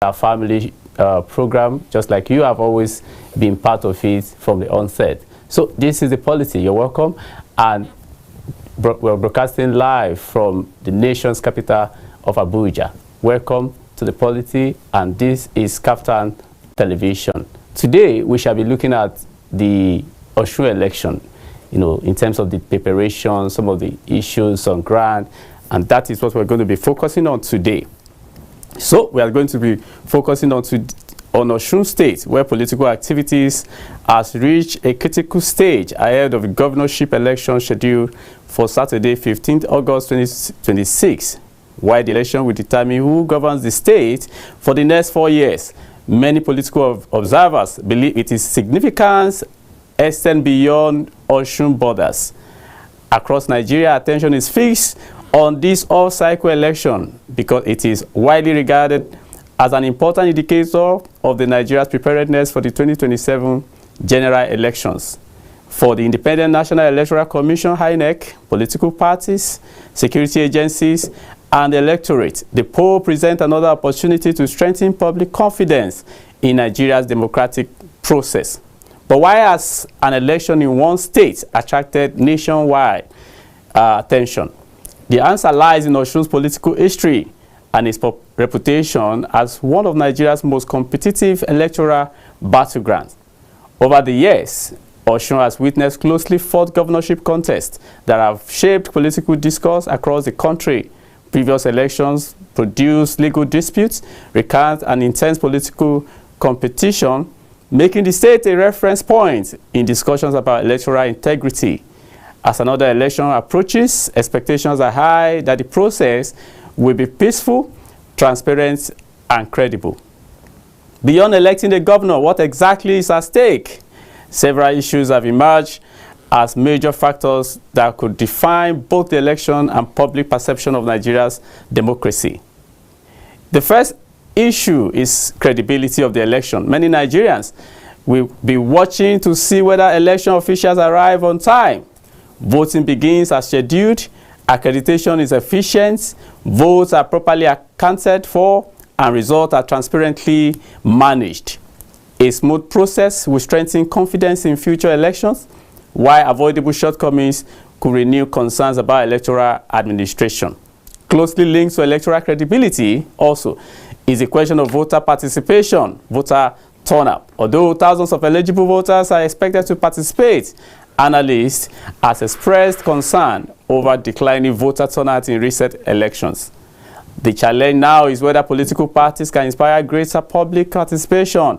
our family program, just like you have always been part of it from the onset. So this is The Polity. You're welcome. And we're broadcasting live from the nation's capital of Abuja. Welcome to The Polity, and this is KAFTAN Television. Today, we shall be looking at the Osun election, in terms of the preparation, some of the issues on ground, and that is what we're going to be focusing on today. So we are going to be focusing on Osun State, where political activities has reached a critical stage ahead of the governorship election scheduled for Saturday, 15th August 2026, while the election will determine who governs the state for the next 4 years. Many political observers believe its significance extends beyond Osun borders. Across Nigeria, attention is fixed on this all-cycle election because it is widely regarded as an important indicator of the Nigeria's preparedness for the 2027 general elections. For the Independent National Electoral Commission, NIGCOMSAT, political parties, security agencies, and the electorate, the poll presents another opportunity to strengthen public confidence in Nigeria's democratic process. But why has an election in one state attracted nationwide attention? The answer lies in Osun's political history and its reputation as one of Nigeria's most competitive electoral battlegrounds. Over the years, Osun has witnessed closely fought governorship contests that have shaped political discourse across the country. Previous elections produced legal disputes, recant and intense political competition, making the state a reference point in discussions about electoral integrity. As another election approaches, expectations are high that the process will be peaceful, transparent, and credible. Beyond electing the governor, what exactly is at stake? Several issues have emerged as major factors that could define both the election and public perception of Nigeria's democracy. The first issue is credibility of the election. Many Nigerians will be watching to see whether election officials arrive on time. Voting begins as scheduled, accreditation is efficient, votes are properly accounted for, and results are transparently managed. A smooth process will strengthen confidence in future elections, while avoidable shortcomings could renew concerns about electoral administration. Closely linked to electoral credibility also is the question of voter participation, voter turnout. Although thousands of eligible voters are expected to participate, analysts have expressed concern over declining voter turnout in recent elections. The challenge now is whether political parties can inspire greater public participation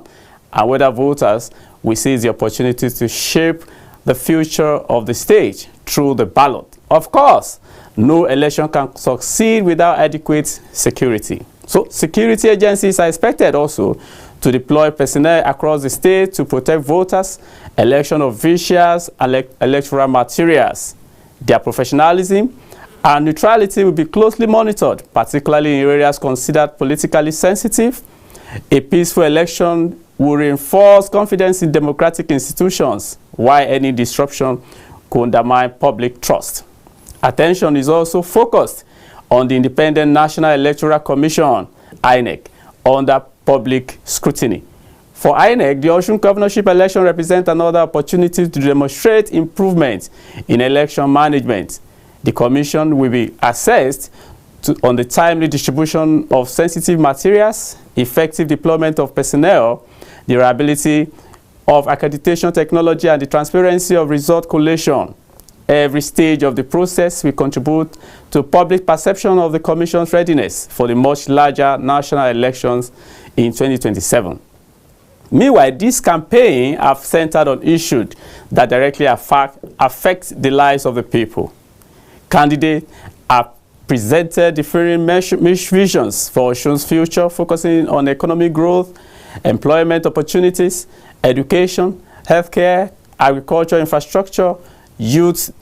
and whether voters will seize the opportunity to shape the future of the state through the ballot. Of course, no election can succeed without adequate security. So security agencies are expected also to deploy personnel across the state to protect voters, election officials, and electoral materials. Their professionalism and neutrality will be closely monitored, particularly in areas considered politically sensitive. A peaceful election will reinforce confidence in democratic institutions, while any disruption could undermine public trust. Attention is also focused on the Independent National Electoral Commission, INEC, under public scrutiny. For INEC, the Osun governorship election represents another opportunity to demonstrate improvement in election management. The commission will be assessed on the timely distribution of sensitive materials, effective deployment of personnel, the reliability of accreditation technology, and the transparency of result collation. Every stage of the process will contribute to public perception of the Commission's readiness for the much larger national elections in 2027. Meanwhile, this campaign have centered on issues that directly affect the lives of the people. Candidates have presented different visions for Osun's future, focusing on economic growth, employment opportunities, education, healthcare, agriculture infrastructure, youth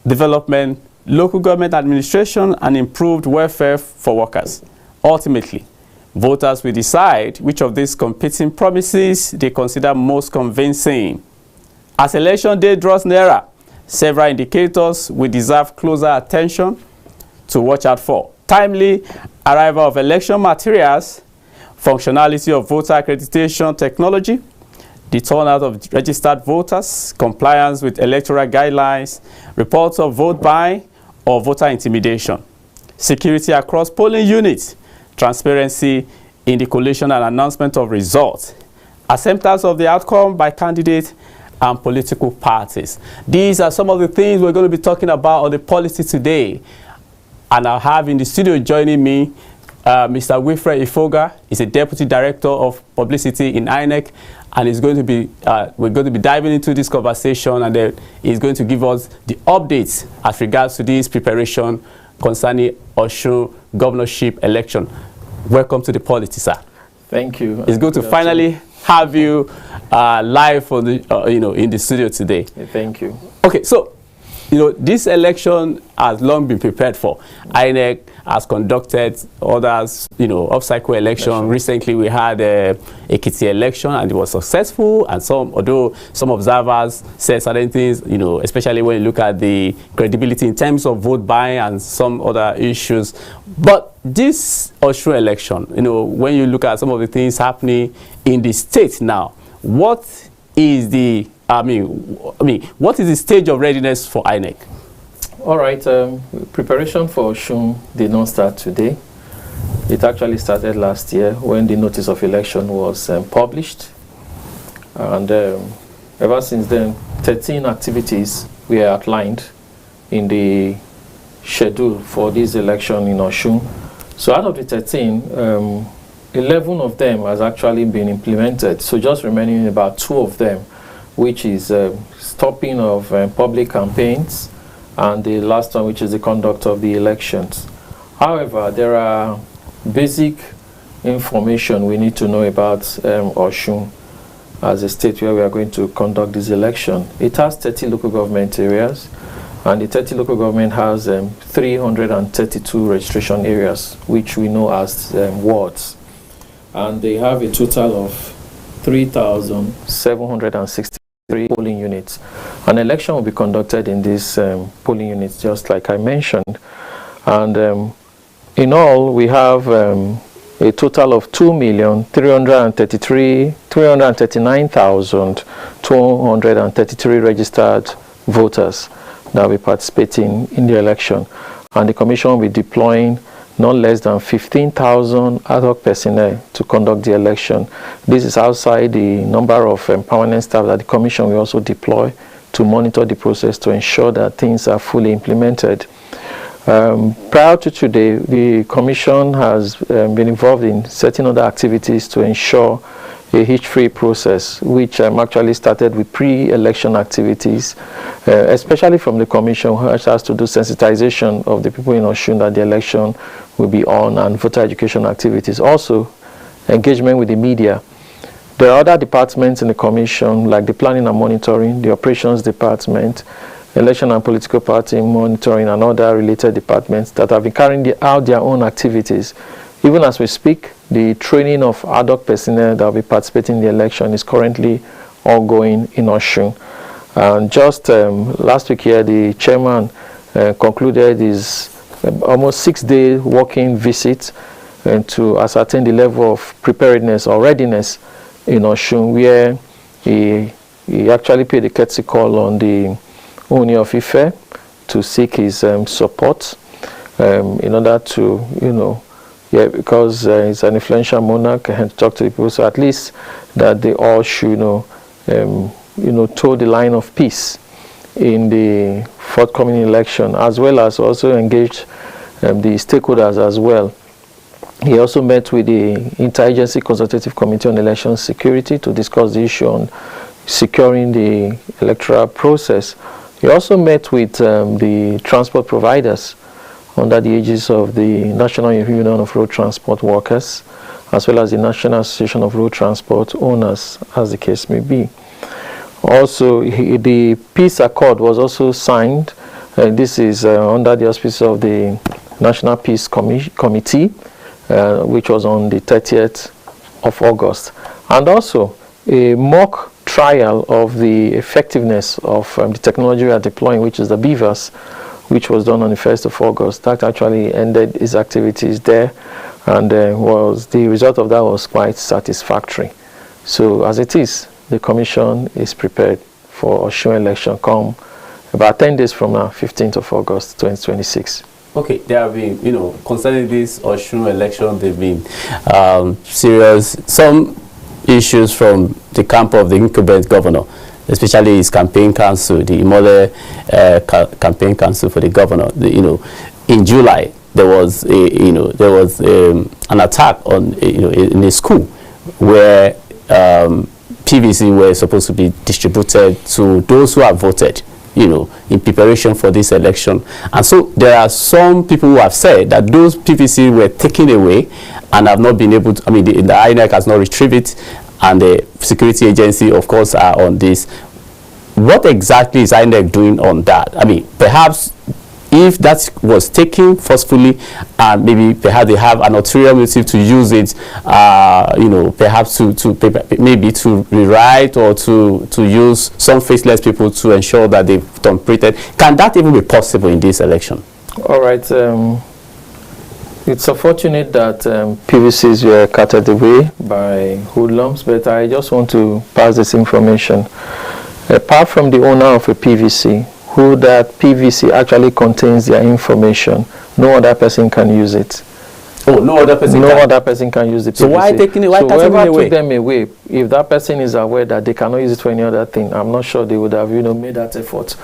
development, local government administration, and improved welfare for workers. Ultimately, voters will decide which of these competing promises they consider most convincing. As election day draws nearer, several indicators will deserve closer attention to watch out for. Timely arrival of election materials, functionality of voter accreditation technology, the turnout of registered voters, compliance with electoral guidelines, reports of vote buying or voter intimidation, security across polling units, transparency in the collation and announcement of results, acceptance of the outcome by candidates and political parties. These are some of the things we're going to be talking about on the policy today. And I'll have in the studio joining me Mr. Wilfred Ifoga. He's a Deputy Director of Publicity in INEC, and he's going to be, we're going to be diving into this conversation, and then he's going to give us the updates as regards to this preparation concerning Osun governorship election. Welcome to the policy, sir. Thank you. It's good to finally have you live on the, in the studio today. Yeah, thank you. Okay, so this election has long been prepared for. INEC has conducted others, off-cycle election. Recently, we had a Ekiti election, and it was successful. And although some observers said certain things, especially when you look at the credibility in terms of vote buying and some other issues. But this Osun election, when you look at some of the things happening in the state now, what is the what is the stage of readiness for INEC? All right, preparation for Osun did not start today. It actually started last year when the notice of election was published. And ever since then, 13 activities were outlined in the schedule for this election in Osun. So out of the 13, 11 of them has actually been implemented. So just remaining about 2 of them, which is stopping of public campaigns, and the last one, which is the conduct of the elections. However, there are basic information we need to know about Osun as a state where we are going to conduct this election. It has 30 local government areas, and the 30 local government has 332 registration areas, which we know as wards. And they have a total of 3,763 polling units. An election will be conducted in these polling units, just like I mentioned. And in all, we have a total of 339,233 registered voters that will be participating in the election. And the Commission will be deploying not less than 15,000 ad hoc personnel to conduct the election. This is outside the number of permanent staff that the Commission will also deploy to monitor the process to ensure that things are fully implemented. Prior to today, the Commission has been involved in certain other activities to ensure a hitch-free process, which actually started with pre-election activities, especially from the Commission, which has to do sensitization of the people in Osun that the election will be on, and voter education activities. Also, engagement with the media. There are other departments in the Commission, like the Planning and Monitoring, the Operations Department, Election and Political Party Monitoring, and other related departments that have been carrying out their own activities. Even as we speak, the training of ad hoc personnel that will be participating in the election is currently ongoing in Osun. And just last week here, the chairman concluded his almost 6-day working visit to ascertain the level of preparedness or readiness in Osun, where he actually paid a courtesy call on the Oni of Ife to seek his support in order to, because he's an influential monarch and to talk to the people, so at least that they all should, toe the line of peace in the forthcoming election, as well as also engage the stakeholders as well. He also met with the Interagency Consultative Committee on Election Security to discuss the issue on securing the electoral process. He also met with the transport providers under the aegis of the National Union of Road Transport Workers, as well as the National Association of Road Transport Owners, as the case may be. Also, the peace accord was also signed. This is under the auspices of the National Peace Committee, which was on the 30th of August. And also a mock trial of the effectiveness of the technology we are deploying, which is the BVAS, which was done on the 1st of August. That actually ended its activities there. and the result of that was quite satisfactory. So as it is, the Commission is prepared for Osun election come about 10 days from now, 15th of August 2026. Okay, there have been, concerning this Osun election, there have been serious, some issues from the camp of the incumbent governor, especially his campaign council, the Imole campaign council for the governor. In July, there was an attack on, in a school where PVC were supposed to be distributed to those who have voted, in preparation for this election. And so there are some people who have said that those PVC were taken away and have not been able to, the INEC has not retrieved it, and the security agency, of course, are on this. What exactly is INEC doing on that? Perhaps if that was taken forcefully, and maybe perhaps they have an ulterior motive to use it, perhaps to rewrite or to use some faceless people to ensure that they've completed. Can that even be possible in this election? All right. It's unfortunate that PVCs were carted away by hoodlums, but I just want to pass this information. Apart from the owner of a PVC, who that PVC actually contains their information, no other person can use it. Oh, no other person other person can use the PVC. So why taking it? Why so cutting whoever it away? took them away, if that person is aware that they cannot use it for any other thing, I'm not sure they would have, made that effort.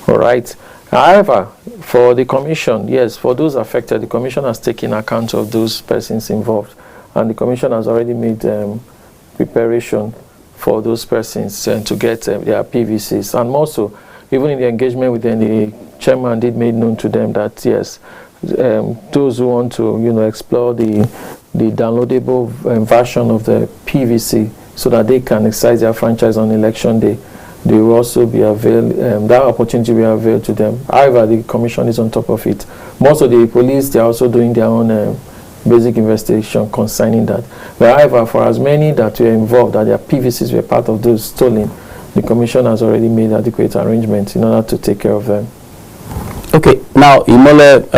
All right. However, for the Commission, yes, for those affected, the Commission has taken account of those persons involved, and the Commission has already made preparation for those persons to get their PVCs. And also, even in the engagement with them, the chairman did make known to them that, yes, those who want to, explore the downloadable version of the PVC so that they can exercise their franchise on election day, they will also be available, that opportunity will be available to them. However, the Commission is on top of it. Most of the police, they are also doing their own basic investigation concerning that. But however, for as many that were involved, that their PVCs were part of those stolen, the Commission has already made adequate arrangements in order to take care of them. Okay, now Imole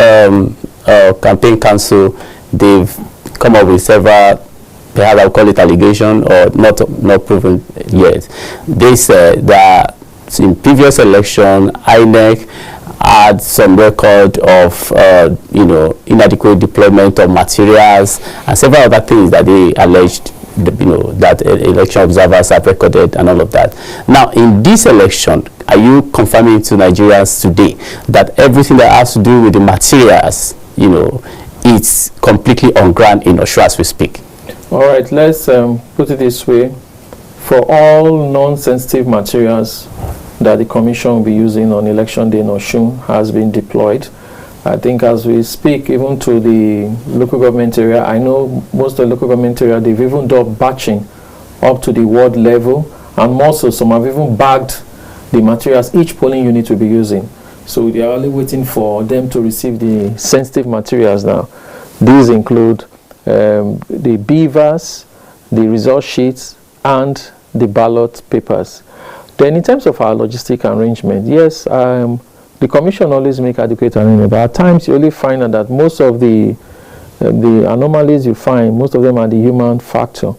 Campaign Council, they've come up with several, perhaps I'll call it allegation or not proven yet. They said that in previous election, INEC had some record of inadequate deployment of materials and several other things that they alleged that election observers have recorded and all of that. Now, in this election, are you confirming to Nigerians today that everything that has to do with the materials, it's completely on ground in Osun as we speak? All right, let's put it this way. For all non-sensitive materials that the Commission will be using on election day in Osun has been deployed. I think as we speak, even to the local government area, I know most of the local government area, they've even done batching up to the ward level, and more so, some have even bagged the materials each polling unit will be using. So they are only waiting for them to receive the sensitive materials now. These include the beavers, the result sheets, and the ballot papers. Then in terms of our logistic arrangement, yes, the Commission always make adequate arrangement, but at times you only find out that most of the anomalies you find, most of them are the human factor,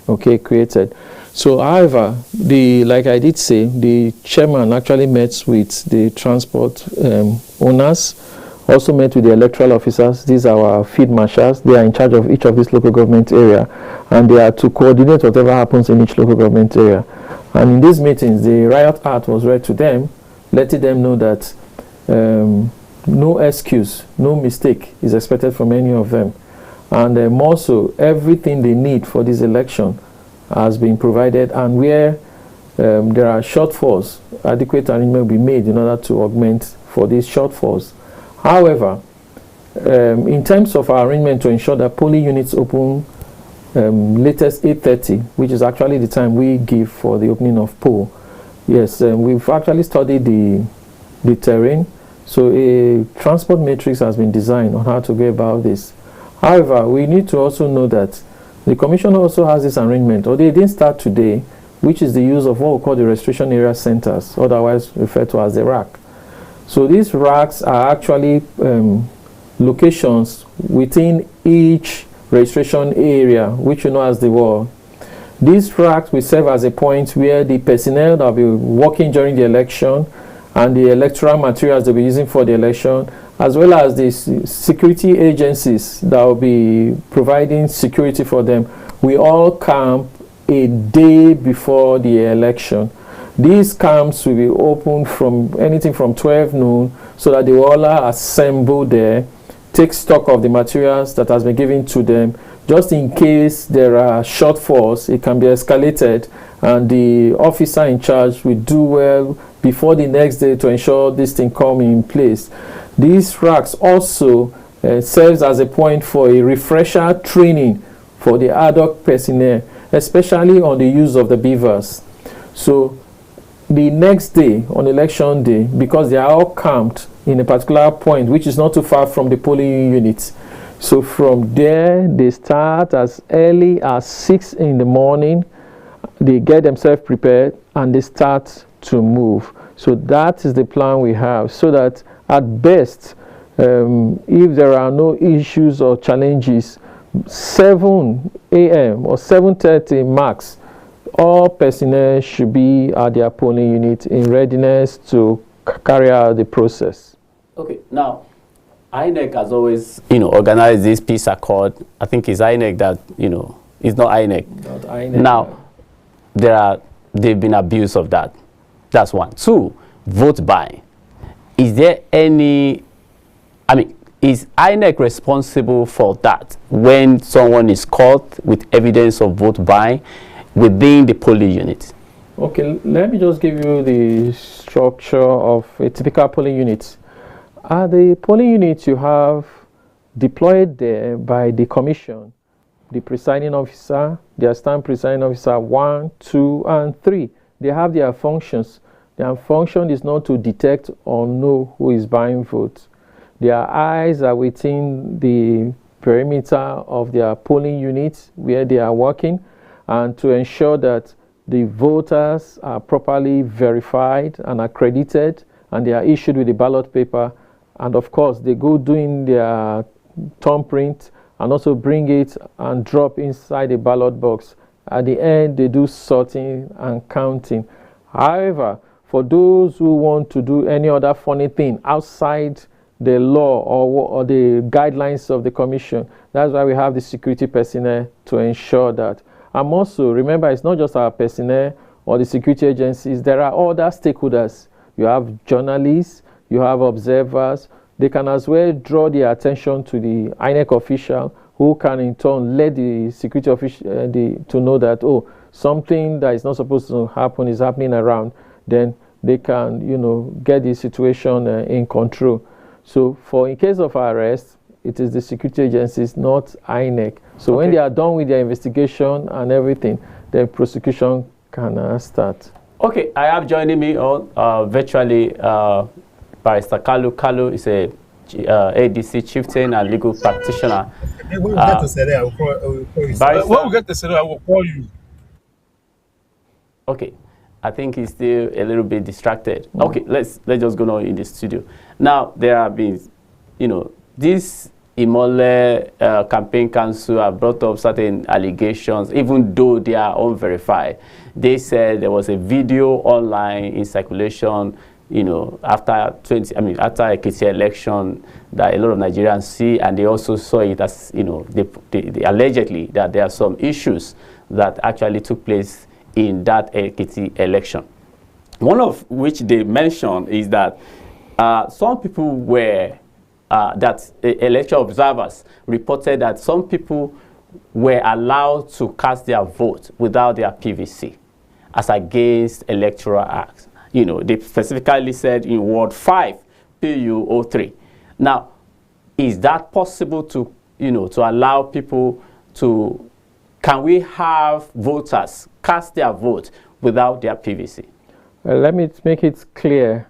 created. So, however, like I did say, the chairman actually met with the transport owners, also met with the electoral officers. These are our field marshals. They are in charge of each of these local government area, and they are to coordinate whatever happens in each local government area. And in these meetings, the riot act was read to them, letting them know that no excuse, no mistake is expected from any of them. And more so, everything they need for this election has been provided, and where there are shortfalls, adequate arrangement will be made in order to augment for these shortfalls. However, in terms of our arrangement to ensure that polling units open latest 8:30, which is actually the time we give for the opening of poll, yes, we've actually studied the terrain, so a transport matrix has been designed on how to go about this. However, we need to also know that the Commission also has this arrangement, or they didn't start today, which is the use of what we call the restriction area centers, otherwise referred to as the RAC. So these RACs are actually locations within each registration area, which you know as the wall. These racks will serve as a point where the personnel that will be working during the election and the electoral materials they'll be using for the election, as well as the security agencies that will be providing security for them, we all camp a day before the election. These camps will be open from anything from 12 noon so that they will all assemble there, take stock of the materials that has been given to them, just in case there are shortfalls. It can be escalated, and the officer in charge will do well before the next day to ensure this thing come in place. These racks also serves as a point for a refresher training for the ad hoc personnel, especially on the use of the beavers. So the next day, on election day, because they are all camped in a particular point which is not too far from the polling unit, so from there they start as early as 6 in the morning. They get themselves prepared and they start to move. So that is the plan we have, so that at best, if there are no issues or challenges, 7 a.m. or 7:30 max, all personnel should be at their polling unit in readiness to carry out the process. Okay, now INEC has always, organized this peace accord. I think it's INEC that, it's not INEC. Not INEC. Now, they've been abused of that. That's one. 2, vote buying. Is there any, is INEC responsible for that when someone is caught with evidence of vote buying within the polling unit? Okay, let me just give you the structure of a typical polling unit. At the polling unit, you have deployed there by the commission, the presiding officer, their stand presiding officer 1, 2, and 3. They have their functions. Their function is not to detect or know who is buying votes. Their eyes are within the perimeter of their polling units where they are working, and to ensure that the voters are properly verified and accredited, and they are issued with the ballot paper. And of course, they go doing their thumbprint and also bring it and drop inside the ballot box. At the end, they do sorting and counting. However, for those who want to do any other funny thing outside the law or the guidelines of the commission, that's why we have the security personnel to ensure that. And also, remember, it's not just our personnel or the security agencies. There are other stakeholders. You have journalists, you have observers. They can as well draw their attention to the INEC official, who can in turn let the security official to know that, oh, something that is not supposed to happen is happening around. Then they can, get the situation in control. So in case of arrest, it is the security agencies, not INEC. So okay, when they are done with their investigation and everything, then prosecution can start. Okay, I have joining me on virtually Barrister Kalu. Kalu is a ADC chieftain and legal practitioner. When we get to Sere, I will call you. When we get to Sere, I will call you. Okay, I think he's still a little bit distracted. Okay, let's just go on in the studio. Now there have been, this Imole campaign council have brought up certain allegations, even though they are unverified. They said there was a video online in circulation, after a KC election that a lot of Nigerians see, and they also saw it as, they allegedly that there are some issues that actually took place in that KT election. One of which they mentioned is that some people were, election observers reported that some people were allowed to cast their vote without their PVC as against Electoral Act. They specifically said in Ward 5, PU03. Now, is that possible to, to allow people to, can we have voters cast their vote without their PVC? Well, let me make it clear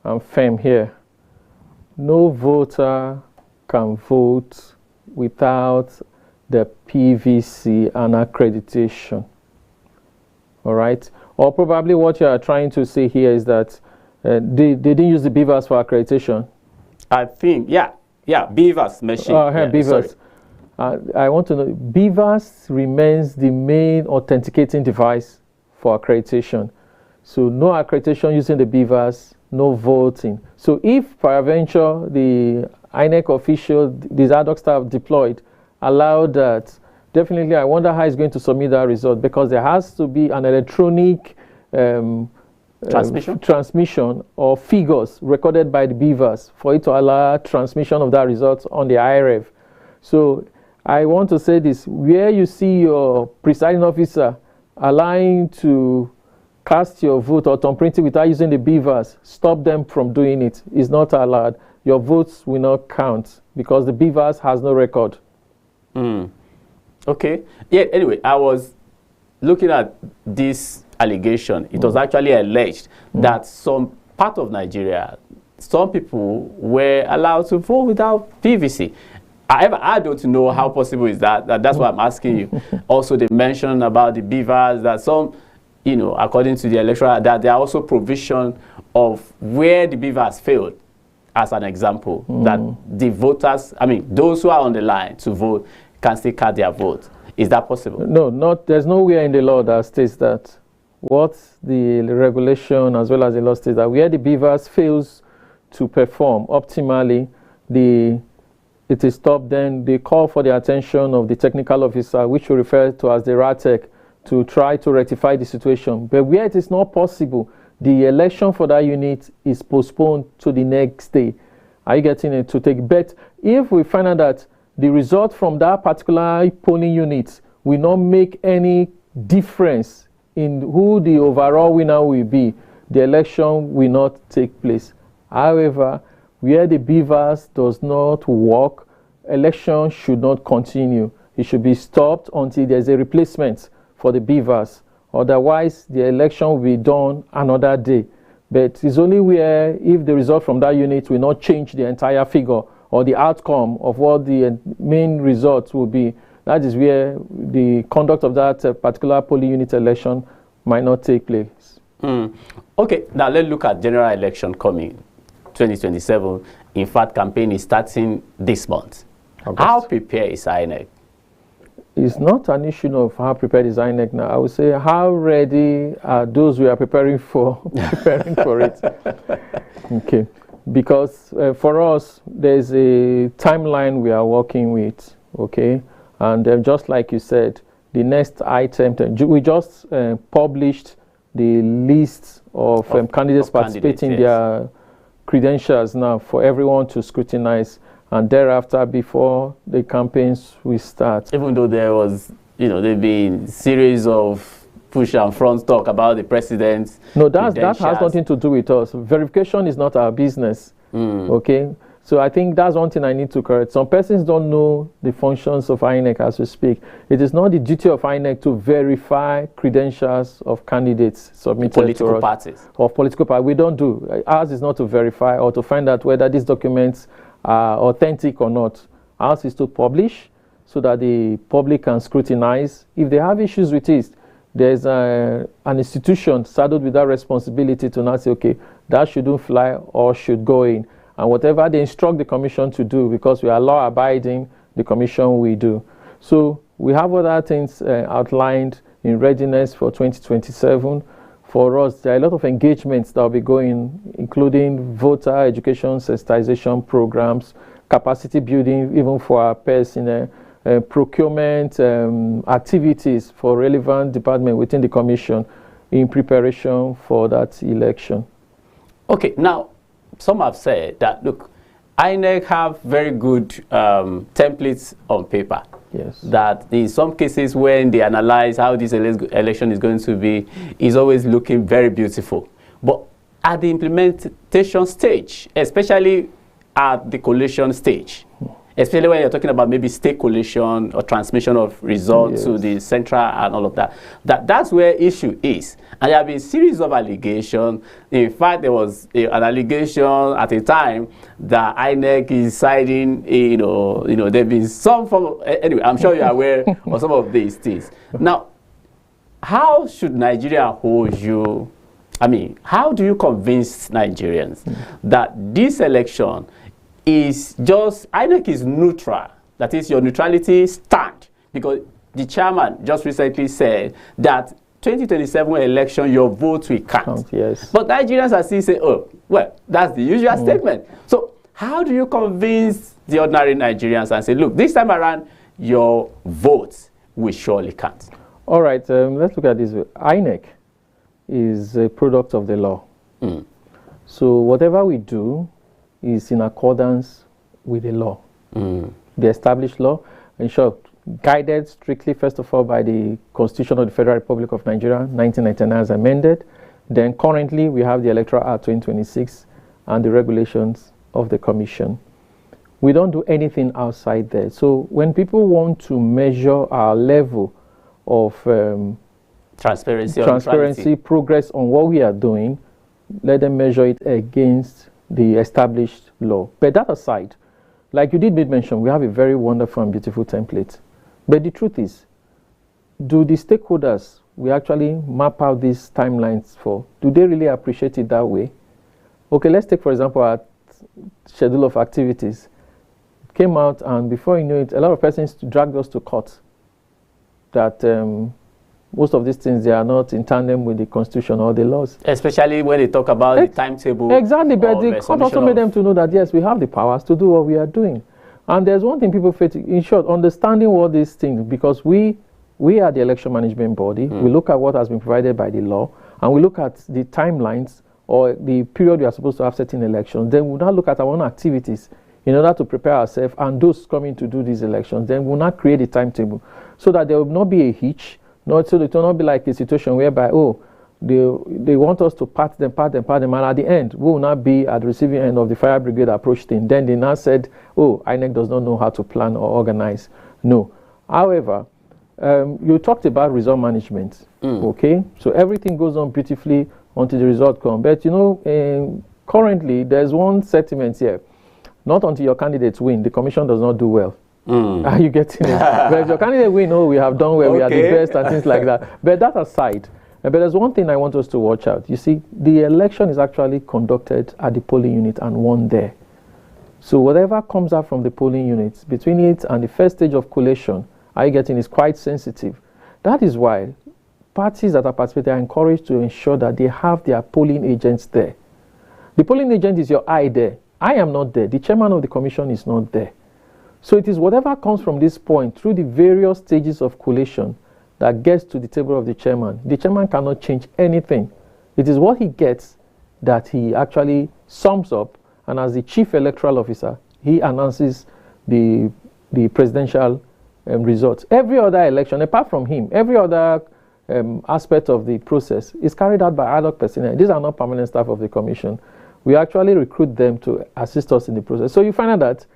and firm here. No voter can vote without the PVC and accreditation. All right? Or probably what you are trying to say here is that they didn't use the beavers for accreditation. I think, yeah, beavers machine. Beavers. I want to know, BVAS remains the main authenticating device for accreditation. So no accreditation using the BVAS, no voting. So if peradventure the INEC official, these ad hoc staff deployed, allowed that, definitely I wonder how he's going to submit that result, because there has to be an electronic transmission or figures recorded by the BVAS for it to allow transmission of that result on the IRF. So I want to say this, where you see your presiding officer allowing to cast your vote or thumbprint it without using the BVAS, stop them from doing it. It's not allowed. Your votes will not count because the BVAS has no record. Okay. Yeah, anyway, I was looking at this allegation. It was actually alleged that some part of Nigeria, some people were allowed to vote without PVC. However, I don't know how possible is that. That's why I'm asking you. Also, they mentioned about the BVAS, that some, you know, according to the Electoral, that there are also provision of where the BVAS failed, as an example, that the voters, I mean, those who are on the line to vote can still cast their vote. Is that possible? No, there's nowhere in the law that states that. What the regulation as well as the law states that where the BVAS fails to perform optimally, it is stopped. Then they call for the attention of the technical officer, which we refer to as the RATEC, to try to rectify the situation. But where it is not possible, the election for that unit is postponed to the next day. Are you getting it? To take bet? If we find out that the result from that particular polling unit will not make any difference in who the overall winner will be, the election will not take place. However, where the BVAS does not work, election should not continue. It should be stopped until there's a replacement for the BVAS. Otherwise, the election will be done another day. But it's only where if the result from that unit will not change the entire figure or the outcome of what the main result will be, that is where the conduct of that particular polling unit election might not take place. Okay, now let's look at general election coming 2027. In fact, campaign is starting this month. August. How prepared is INEC? It's not an issue of how prepared is INEC now. I would say how ready are those we are preparing for it. Okay, because for us, there's a timeline we are working with, okay? And just like you said, the next item, we just published the list of candidates participating, their credentials now for everyone to scrutinize. And thereafter, before the campaigns will start. Even though there was, you know, there've been series of push and front talk about the president's that has nothing to do with us. Verification is not our business, okay? So I think that's one thing I need to correct. Some persons don't know the functions of INEC as we speak. It is not the duty of INEC to verify credentials of candidates submitted political parties. Of political parties. We don't do. Ours is not to verify or to find out whether these documents are authentic or not. Ours is to publish so that the public can scrutinize. If they have issues with it, there's an institution saddled with that responsibility to not say, okay, that shouldn't fly or should go in. And whatever they instruct the commission to do, because we are law-abiding, the commission will do. So we have other things outlined in readiness for 2027. For us, there are a lot of engagements that will be going, including voter education, sensitization programs, capacity building, even for our peers in procurement activities for relevant department within the commission in preparation for that election. Okay, now, some have said that, look, INEC have very good templates on paper. Yes. That in some cases when they analyze how this election is going to be, is always looking very beautiful. But at the implementation stage, especially at the collation stage, especially when you're talking about maybe state collation or transmission of results to the central and all of that, that's where issue is. And there have been a series of allegations. In fact, there was an allegation at a time that INEC is siding, you know, there have been some form of, anyway, I'm sure you're aware of some of these things. Now, how should Nigeria hold you? I mean, how do you convince Nigerians that this election is just, INEC is neutral That is your neutrality stand. Because the chairman just recently said that 2027 election, your vote will count. Yes. But Nigerians are still saying, oh, well, that's the usual statement. So how do you convince the ordinary Nigerians and say, look, this time around, your votes will surely count? All right, let's look at this. INEC is a product of the law. So whatever we do is in accordance with the law, the established law, in short, guided strictly, first of all, by the Constitution of the Federal Republic of Nigeria, 1999 as amended. Then currently, we have the Electoral Act 2026 and the regulations of the Commission. We don't do anything outside there. So when people want to measure our level of transparency, progress on what we are doing, let them measure it against the established law. But that aside, like you did mention, we have a very wonderful and beautiful template. But the truth is, do the stakeholders we actually map out these timelines for, do they really appreciate it that way? Okay, let's take, for example, our schedule of activities. It came out, and before you know it, a lot of persons dragged us to court that most of these things, they are not in tandem with the Constitution or the laws. Especially when they talk about the timetable. Exactly, but the court also made them to know that, yes, we have the powers to do what we are doing. And there's one thing people fail to, in short, understanding what these things, because we are the election management body. We look at what has been provided by the law, and we look at the timelines or the period we are supposed to have certain elections. Then we'll now look at our own activities in order to prepare ourselves and those coming to do these elections. Then we'll not create a timetable so that there will not be a hitch. So it will not be like a situation whereby, oh, they want us to pat them, and at the end, we will not be at the receiving end of the fire brigade approach thing. Then they now said, oh, INEC does not know how to plan or organize. No. However, you talked about result management, okay? So everything goes on beautifully until the result comes. But, you know, currently, there's one sentiment here. Not until your candidates win, the commission does not do well. Are you getting it? But if your candidate win, oh, we have done well, we are the best, and things like that. But that aside, but there's one thing I want us to watch out. You see, the election is actually conducted at the polling unit and won there. So whatever comes out from the polling units, between it and the first stage of collation, are you getting, is quite sensitive. That is why parties that are participating are encouraged to ensure that they have their polling agents there. The polling agent is your eye there. I am not there. The chairman of the commission is not there. So it is whatever comes from this point through the various stages of collation that gets to the table of the chairman. The chairman cannot change anything. It is what he gets that he actually sums up, and as the chief electoral officer, he announces the presidential results. Every other election, apart from him, every other aspect of the process is carried out by ad hoc personnel. These are not permanent staff of the commission. We actually recruit them to assist us in the process. So you find out that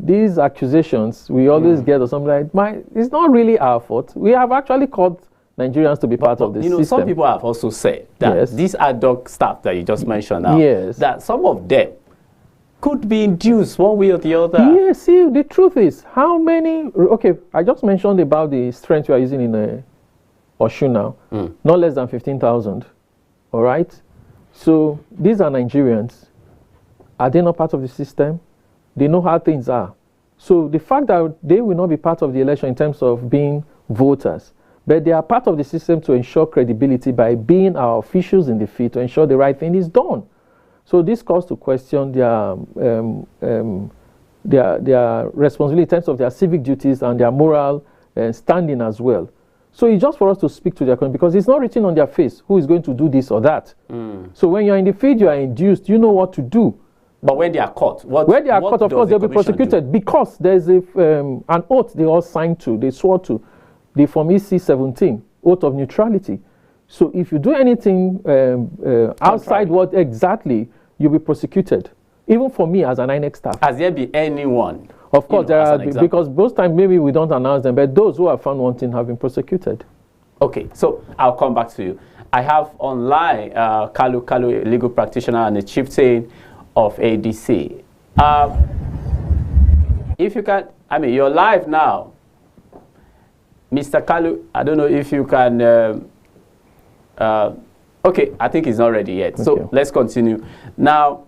these accusations we always get or something like, it's not really our fault. We have actually called Nigerians to be part of this system. Some people have also said that these ad hoc staff that you just mentioned now, that some of them could be induced one way or the other. Yes, see, the truth is, how many, okay, I just mentioned about the strength we are using in Osun now, not less than 15,000, all right? So these are Nigerians. Are they not part of the system? They know how things are. So the fact that they will not be part of the election in terms of being voters, but they are part of the system to ensure credibility by being our officials in the field to ensure the right thing is done. So this calls to question their responsibility in terms of their civic duties and their moral standing as well. So it's just for us to speak to their community, because it's not written on their face who is going to do this or that. So when you're in the field, you are induced, you know what to do. But when they are caught, when they are caught, of course, they'll be prosecuted because there's an oath they all signed to, they swore to, the Form EC 17, oath of neutrality. So if you do anything outside what exactly, you'll be prosecuted. Even for me as an INEC staff. Has there been anyone? Of course, there are, because most times maybe we don't announce them, but those who are found wanting have been prosecuted. Okay, so I'll come back to you. I have online Kalu, a legal practitioner and a chieftain of ADC. If you can, I mean, you're live now. Mr. Kalu, I don't know if you can, okay, I think he's not ready yet. Okay. So let's continue. Now,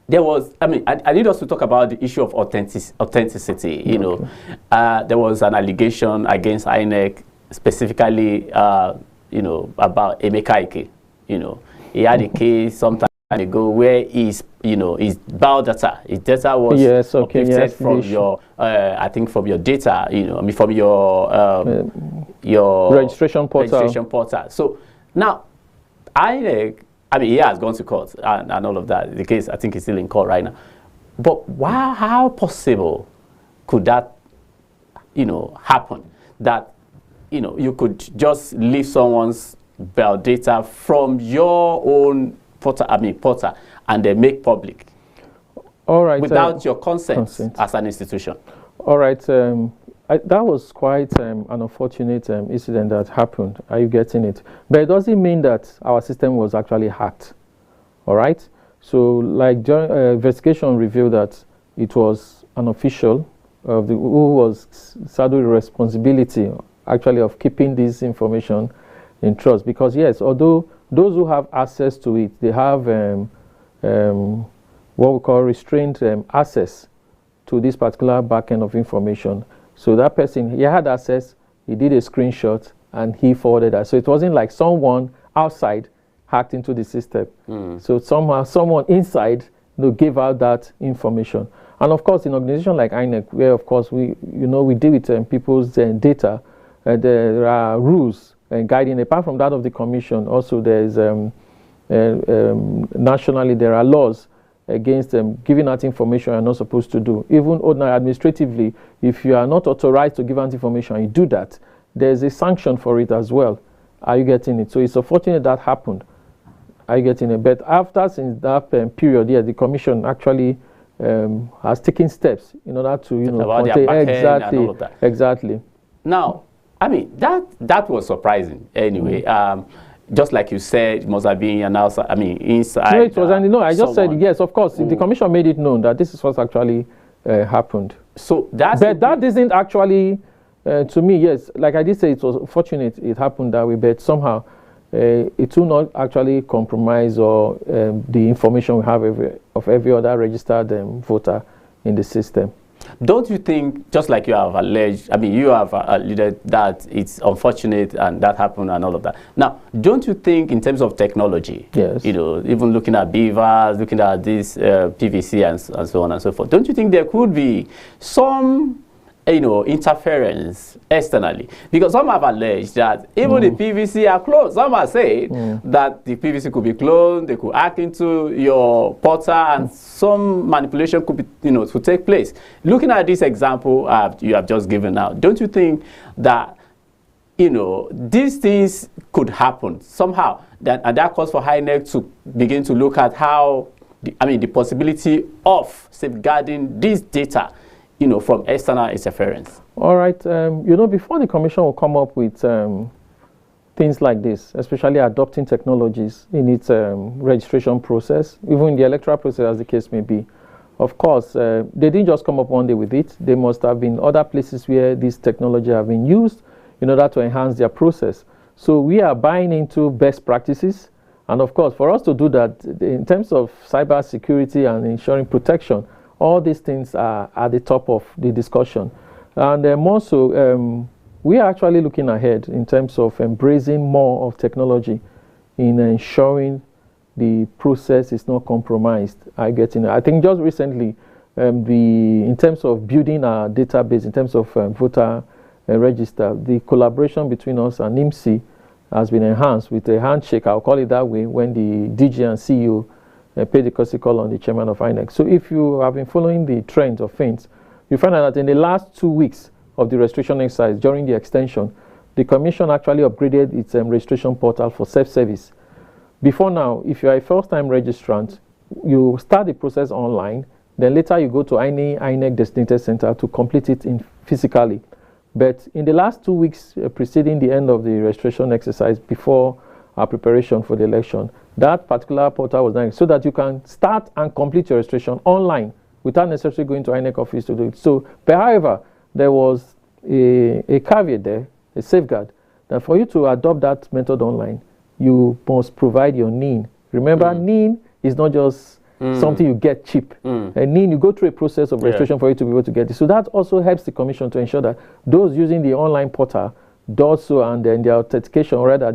there was, I mean, I need us to talk about the issue of authenticity. You know, there was an allegation against INEC, specifically, you know, about Emeka Ike. You know, he had a case some time ago where his biodata, his data was uplifted from your, I think from your data, you know, I mean from your registration portal. So now, INEC, I mean, he has gone to court and all of that. The case, I think, is still in court right now. But how possible could that, you know, happen? That, you know, you could just leave someone's biodata from your own portal, and then make public. All right. Without your consent as an institution. All right. That was quite an unfortunate incident that happened. Are you getting it? But it doesn't mean that our system was actually hacked. All right. So, like, investigation revealed that it was an official of who was saddled with responsibility, actually, of keeping this information in trust. Because yes, although those who have access to it, they have what we call restrained access to this particular backend of information. So that person, he had access, he did a screenshot, and he forwarded that. So it wasn't like someone outside hacked into the system. So somehow someone inside gave out that information. And of course, in an organization like INEC, where of course we deal with people's data, there are rules guiding. Apart from that of the commission, also there is nationally there are laws against giving out information you're not supposed to do. Even ordinary administratively, if you are not authorized to give out information, you do that, there's a sanction for it as well. Are you getting it? So it's unfortunate that happened. Are you getting it? But since that period, yeah, the commission actually has taken steps in order to, contain exactly. Now, I mean, that was surprising anyway. Just like you said, it must have been announced, I mean, inside. No, it was, I just said, yes, of course. The commission made it known that this is what actually happened. So that isn't actually, to me, yes, like I did say, it was fortunate it happened that way, but somehow it will not actually compromise or the information we have of every other registered voter in the system. Don't you think, just like you have alleged, I mean, you have alleged that it's unfortunate and that happened and all of that. Now, don't you think in terms of technology, yes, even looking at beavers, looking at this PVC and so on and so forth, don't you think there could be some, interference externally? Because some have alleged that even the PVC are cloned. Some are saying that the PVC could be cloned, they could hack into your portal, and some manipulation could be, to take place. Looking at this example you have just given out, don't you think that, these things could happen somehow, and that calls for INEC to begin to look at how, the possibility of safeguarding this data, from external interference? All right. Before the commission will come up with things like this, especially adopting technologies in its registration process, even in the electoral process as the case may be, of course, they didn't just come up one day with it. There must have been other places where this technology have been used in order to enhance their process. So we are buying into best practices. And of course, for us to do that, in terms of cyber security and ensuring protection, all these things are at the top of the discussion. And more so, we are actually looking ahead in terms of embracing more of technology in ensuring the process is not compromised. I think just recently, in terms of building our database, in terms of voter register, the collaboration between us and NIMC has been enhanced with a handshake, I'll call it that way, when the DG and CEO paid the courtesy call on the chairman of INEC. So if you have been following the trends of things, you find out that in the last 2 weeks of the registration exercise during the extension, the commission actually upgraded its registration portal for self-service. Before now, if you are a first-time registrant, you start the process online, then later you go to any INEC designated center to complete it physically. But in the last 2 weeks preceding the end of the registration exercise, before our preparation for the election, that particular portal was done so that you can start and complete your registration online without necessarily going to INEC office to do it. So, but however, there was a caveat there, a safeguard, that for you to adopt that method online, you must provide your NIN. Remember, NIN is not just something you get cheap. And then you go through a process of registration for you to be able to get it. So that also helps the commission to ensure that those using the online portal do so, and then their authentication, or rather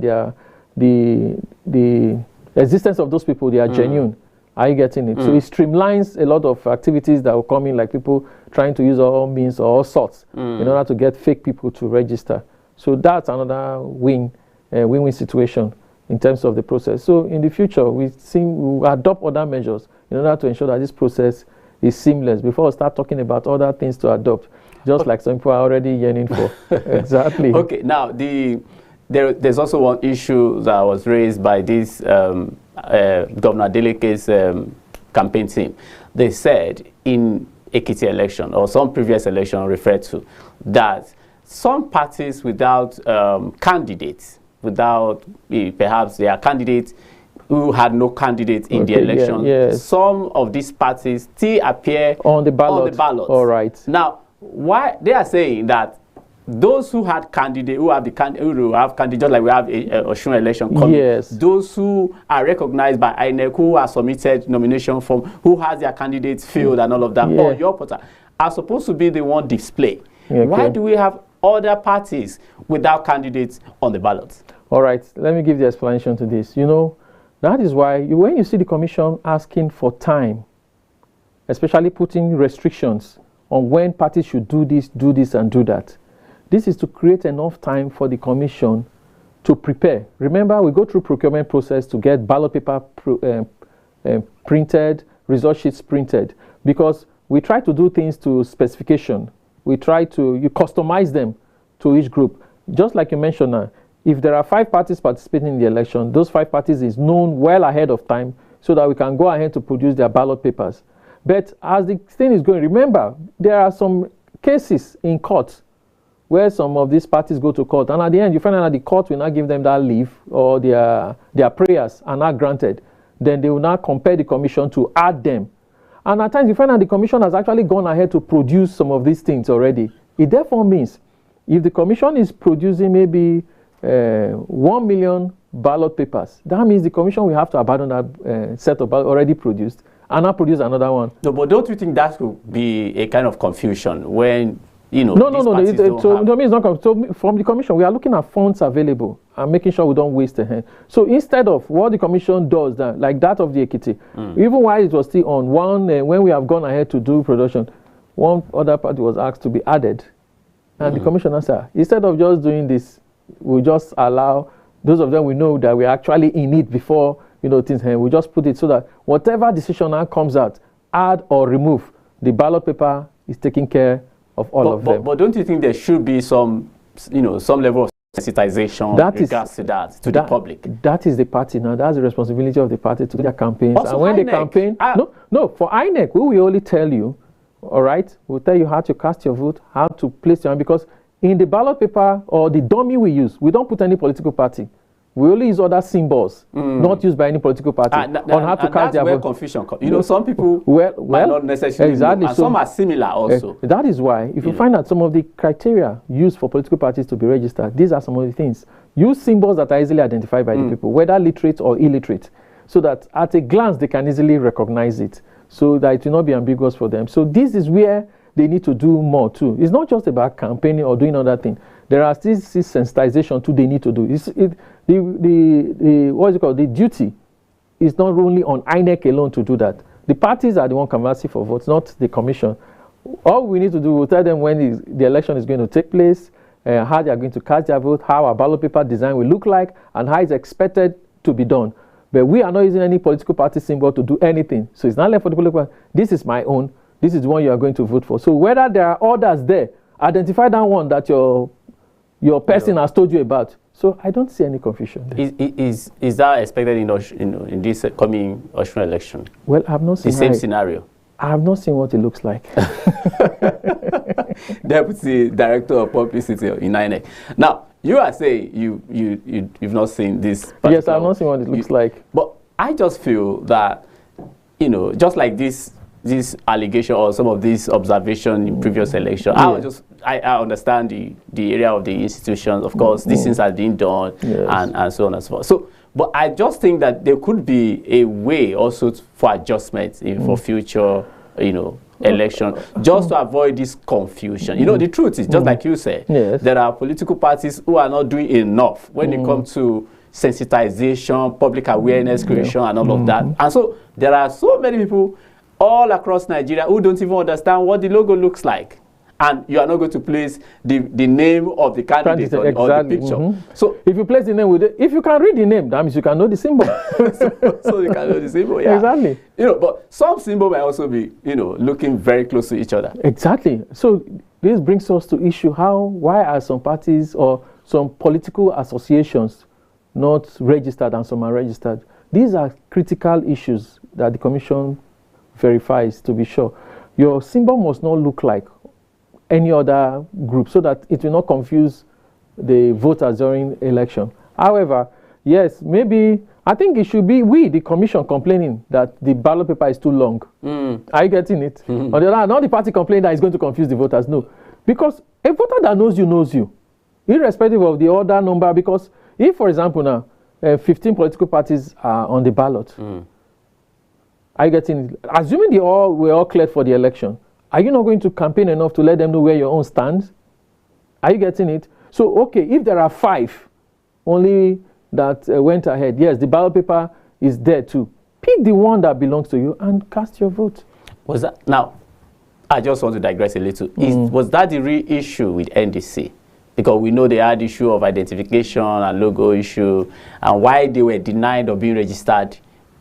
the existence of those people, they are genuine. Are you getting it? So it streamlines a lot of activities that will come in, like people trying to use all means or all sorts in order to get fake people to register. So that's another win-win situation in terms of the process. So in the future, we will adopt other measures in order to ensure that this process is seamless before we start talking about other things to adopt, just like some people are already yearning for. Exactly. Okay, now there's also one issue that was raised by this Governor Adeleke's campaign team. They said in Ekiti election, or some previous election referred to, that some parties without candidates, without perhaps their candidates who had no candidate in the election, some of these parties still appear on the ballot. All right. Now, why they are saying that those who had candidate, who have candidate, just like we have a Osun election coming, those who are recognized by INEC, who are submitted nomination form, who has their candidates filled and all of that, or your portal, are supposed to be the one display. Why do we have other parties without candidates on the ballot? All right, let me give the explanation to this. You know, that is why when you see the commission asking for time, especially putting restrictions on when parties should do this and do that, this is to create enough time for the commission to prepare. Remember, we go through procurement process to get ballot paper printed, result sheets printed, because we try to do things to specification. We try to customize them to each group. Just like you mentioned now, if there are 5 parties participating in the election, those 5 parties is known well ahead of time so that we can go ahead to produce their ballot papers. But as the thing is going, remember, there are some cases in court where some of these parties go to court, and at the end you find out that the court will not give them that leave, or their prayers are not granted. Then they will now compel the commission to add them. And at times you find out the commission has actually gone ahead to produce some of these things already. It therefore means if the commission is producing maybe 1 million ballot papers, that means the commission will have to abandon that set of already produced and not produce another one. No, but don't you think that could be a kind of confusion when No. It's not. So from the commission, we are looking at funds available and making sure we don't waste a hand. So instead of what the commission does, like that of the Ekiti, even while it was still on when we have gone ahead to do production, one other party was asked to be added, and the commissioner said, instead of just doing this, we just allow those of them we know that we're actually in it before things happen. We just put it so that whatever decision now comes out, add or remove, the ballot paper is taken care of all of them. But don't you think there should be some level of sensitization to the public? That is the party now. That's the responsibility of the party to do their campaigns. Also and when INEC, they campaign, for INEC, we will only tell you, all right, we'll tell you how to cast your vote, how to place your hand, because in the ballot paper or the dummy we use, we don't put any political party. We only use other symbols, not used by any political party, on how to cast their vote. Confusion. Some people might not necessarily know, and some are similar also. That is why, if you find out some of the criteria used for political parties to be registered, these are some of the things. Use symbols that are easily identified by the people, whether literate or illiterate, so that at a glance they can easily recognize it, so that it will not be ambiguous for them. So this is where they need to do more too. It's not just about campaigning or doing other things. There are still sensitization too they need to do. The duty is not only on INEC alone to do that. The parties are the one canvassing for votes, not the commission. All we need to do, we'll tell them when the election is going to take place, how they are going to cast their vote, how our ballot paper design will look like, and how it's expected to be done. But we are not using any political party symbol to do anything. So it's not left for the political party. This is my own. This is the one you are going to vote for. So whether there are others there, identify that one that your person has told you about. So I don't see any confusion there. Is that expected in this coming Osun election? Well, I have not seen the same scenario. I have not seen what it looks like. Deputy Director of Publicity in INEC. Now, you are saying you've not seen this. Yes, I have not seen what it looks like. But I just feel that just like this allegation or some of this observation in previous election, I understand the area of the institutions. Of course, these things are being done, and so on and so forth. So, But I just think that there could be a way also for adjustments for future, election, just to avoid this confusion. The truth is, just like you said, there are political parties who are not doing enough when it comes to sensitization, public awareness creation, and all of that. And so there are so many people all across Nigeria who don't even understand what the logo looks like. And you are not going to place the name of the candidate on the picture. So if you place the name with it, if you can read the name, that means you can know the symbol. so you can know the symbol, yeah. Exactly. But some symbol might also be, looking very close to each other. Exactly. So this brings us to issue why are some parties or some political associations not registered and some are registered? These are critical issues that the Commission verifies, to be sure. Your symbol must not look like any other group so that it will not confuse the voters during election. However, yes, maybe I think it should be we, the Commission, complaining that the ballot paper is too long. Are you getting it? On the other hand, not the party complaining that it's going to confuse the voters. No, because a voter that knows you, irrespective of the order number. Because if, for example, now 15 political parties are on the ballot, are you getting it? Assuming we're all cleared for the election, are you not going to campaign enough to let them know where your own stands? Are you getting it? So, okay, if there are 5 only that went ahead, yes, the ballot paper is there too. Pick the one that belongs to you and cast your vote. Now, I just want to digress a little. Was that the real issue with NDC? Because we know they had issue of identification and logo issue, and why they were denied of being registered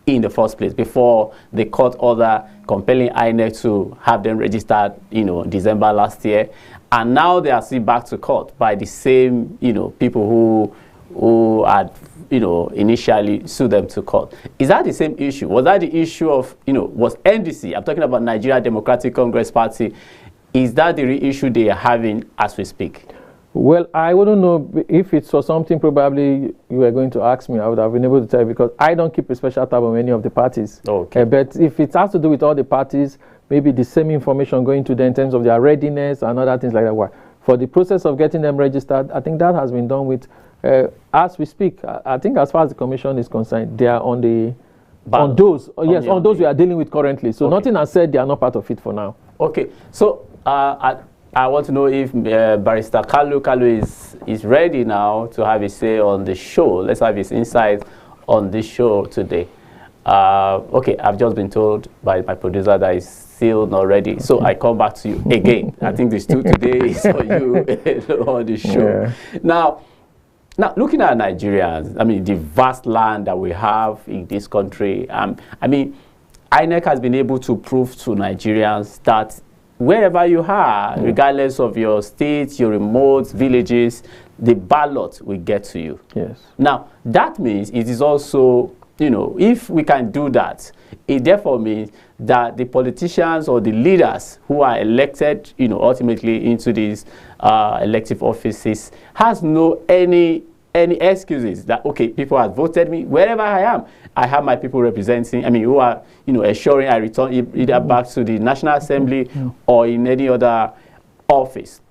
in the first place before the court order compelling INEC to have them registered, December last year. And now they are still back to court by the same, people who had, initially sued them to court. Is that the same issue? Was that the issue of, was NDC, I'm talking about Nigeria Democratic Congress Party, is that the real issue they are having as we speak? Well, I wouldn't know if it's for something probably you were going to ask me. I would have been able to tell you because I don't keep a special tab on any of the parties. Okay. But if it has to do with all the parties, maybe the same information going to them in terms of their readiness and other things like that. Why? For the process of getting them registered, I think that has been done with, as we speak. I think as far as the Commission is concerned, they are on the, on those we are dealing with currently. So nothing has said they are not part of it for now. Okay. So I want to know if Barrister Kalu is ready now to have his say on the show. Let's have his insight on this show today. Okay, I've just been told by my producer that he's still not ready. So I come back to you again. I think this too today is for you on the show. Yeah. Now, looking at Nigerians, I mean, the vast land that we have in this country, I mean, INEC has been able to prove to Nigerians that wherever you are, regardless of your states, your remote villages, the ballot will get to you. Yes. Now, that means it is also, if we can do that, it therefore means that the politicians or the leaders who are elected, ultimately into these elective offices has no any excuses that, okay, people have voted me wherever I am. I have my people representing, who are, assuring I return either back to the National Assembly or in any other office.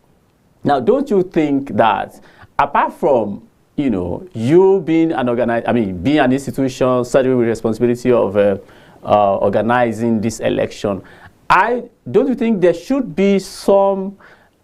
Now, don't you think that apart from, you being an being an institution, starting with responsibility of organizing this election, don't you think there should be some,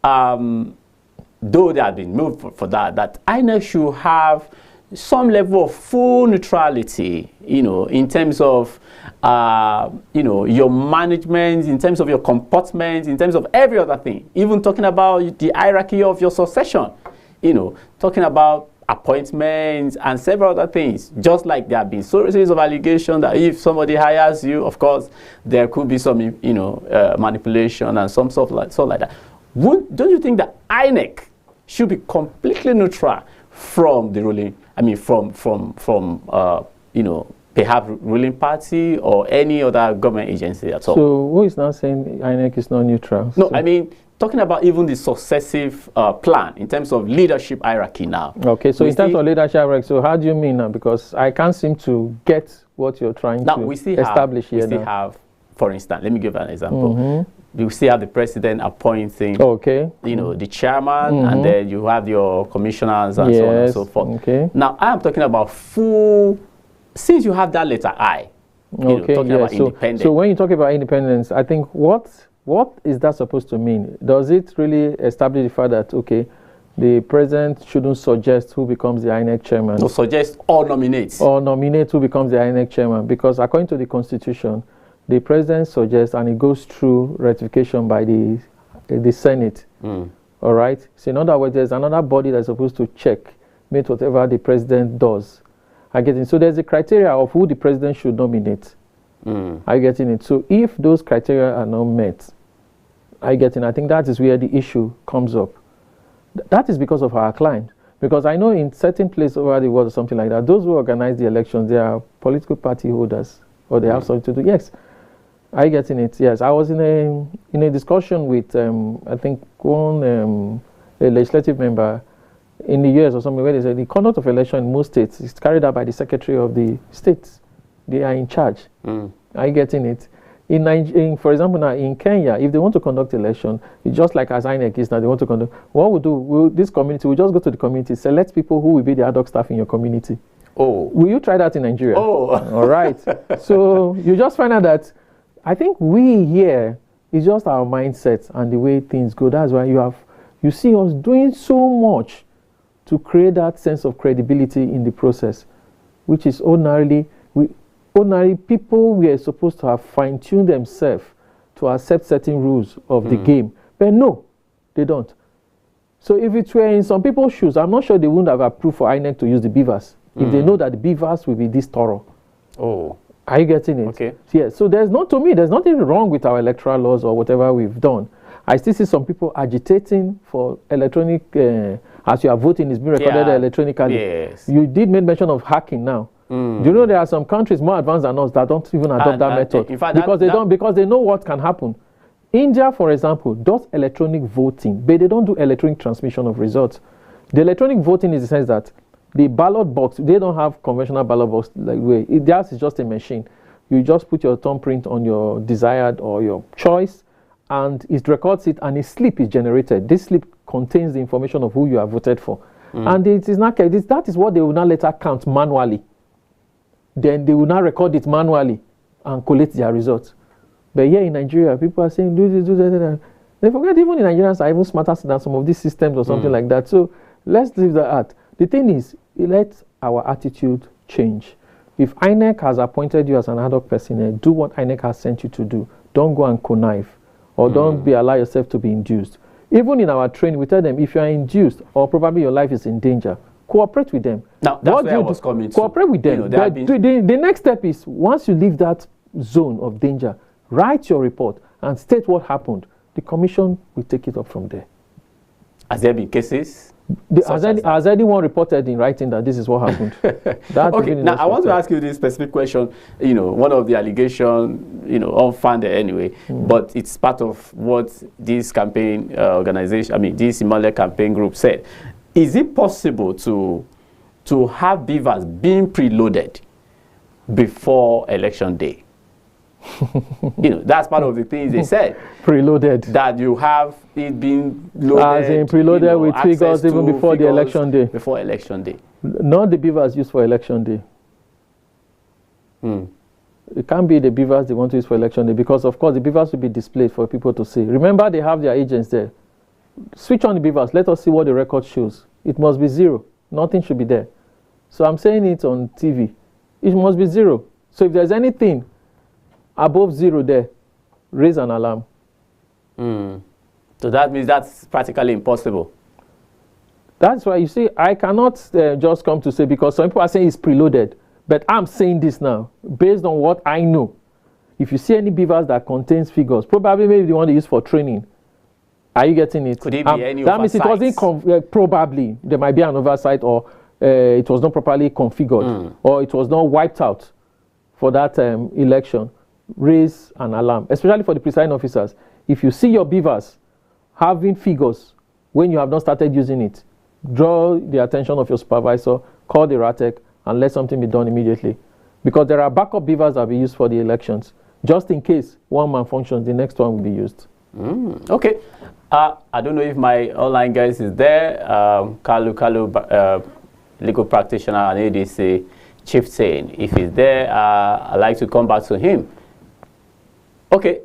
though they have been moved for that INEC should have some level of full neutrality, in terms of, your management, in terms of your comportment, in terms of every other thing, even talking about the hierarchy of your succession, talking about appointments and several other things, just like there have been series of allegations that if somebody hires you, of course, there could be some, manipulation and some stuff like that. Don't you think that INEC should be completely neutral from the ruling, perhaps ruling party or any other government agency at all? So who is now saying INEC is not neutral? No, so talking about even the successive plan in terms of leadership hierarchy now. Okay, so in terms of leadership hierarchy, so how do you mean now? Because I can't seem to get what you're trying to establish here. We still have, for instance, let me give an example. you still have the president appointing, you know, the chairman, and then you have your commissioners and so on and so forth. Okay. Now, I am talking about full, since you have that letter I, you know, talking about independence. So when you talk about independence, I think what is that supposed to mean? Does it really establish the fact that, okay, the president shouldn't suggest who becomes the INEC chairman? No, suggest or nominate. Or nominate who becomes the INEC chairman, because according to the constitution, the president suggests and it goes through ratification by the Senate. All right? So in other words, there's another body that's supposed to check, meet whatever the president does. I get it. So there's a criteria of who the president should nominate. I get it. So if those criteria are not met, I get it. I think that is where the issue comes up. That is because of our client. Because I know in certain places over the world or something like that, those who organize the elections, they are political party holders, or they have something to do. Yes, I get in it. Yes, I was in a discussion with I think one a legislative member in the US or something, where they said the conduct of election in most states is carried out by the secretary of the states. They are in charge. I get in it. For example, now in Kenya, if they want to conduct election, it's just like as INEC is now, they want to conduct. What we'll do, this community, we'll just go to the community, select people who will be the ad hoc staff in your community. Oh. Will you try that in Nigeria? Oh. All right. So you just find out that I think we here, it's just our mindset and the way things go. That's why you see us doing so much to create that sense of credibility in the process, which is ordinary people were supposed to have fine-tuned themselves to accept certain rules of the game. But no, they don't. So if it were in some people's shoes, I'm not sure they wouldn't have approved for INEC to use the beavers if they know that the beavers will be this thorough. Oh. Are you getting it? Okay. Yeah, so there's nothing wrong with our electoral laws or whatever we've done. I still see some people agitating for electronic, as you are voting, is being recorded electronically. Yes. You did make mention of hacking now. Do you know there are some countries more advanced than us that don't even adopt that method? In fact, because they know what can happen. India, for example, does electronic voting, but they don't do electronic transmission of results. The electronic voting is the sense that the ballot box, they don't have conventional ballot box like way. Theirs is just a machine. You just put your thumbprint on your desired or your choice, and it records it, and a slip is generated. This slip contains the information of who you have voted for. And it is not, that is what they will now later count manually. Then they will now record it manually and collect their results. But here in Nigeria, people are saying, do this, do that. They forget even the Nigerians are even smarter than some of these systems or something like that. So let's leave that out. The thing is, let our attitude change. If INEC has appointed you as an ad hoc person, do what INEC has sent you to do. Don't go and connive, or don't allow yourself to be induced. Even in our training, we tell them, if you are induced or probably your life is in danger, cooperate with them. Now, that's where I was coming to. Cooperate with them. You know, the next step is, once you leave that zone of danger, write your report and state what happened. The commission will take it up from there. Has there been cases? Has anyone reported in writing that this is what happened? Okay, now I want to ask you this specific question. You know, one of the allegations, you know, unfounded anyway, but it's part of what this campaign organization, I mean, this Imole campaign group said. Is it possible to have beavers being preloaded before election day? You know, that's part of the things they said. Preloaded. That you have it being loaded. As in preloaded with figures even before the election day. Before election day. Not the beavers used for election day. It can't be the beavers they want to use for election day, because of course the beavers will be displayed for people to see. Remember, they have their agents there. Switch on the beavers. Let us see what the record shows. It must be 0. Nothing should be there. So I'm saying it on TV. It must be 0. So if there's anything above 0 there, raise an alarm. So that means that's practically impossible. That's why you see, I cannot just come to say, because some people are saying it's preloaded, but I'm saying this now based on what I know. If you see any beavers that contains figures, probably maybe the one they use for training. Are you getting it? Could it be any that means it wasn't probably there might be an oversight, or it was not properly configured, or it was not wiped out for that election. Raise an alarm, especially for the presiding officers. If you see your beavers having figures when you have not started using it, draw the attention of your supervisor, call the RATEC, and let something be done immediately. Because there are backup beavers that will be used for the elections. Just in case one malfunctions, the next one will be used. Okay. I don't know if my online guys is there. Kalu, legal practitioner and ADC chieftain. If he's there, I'd like to come back to him. Okay.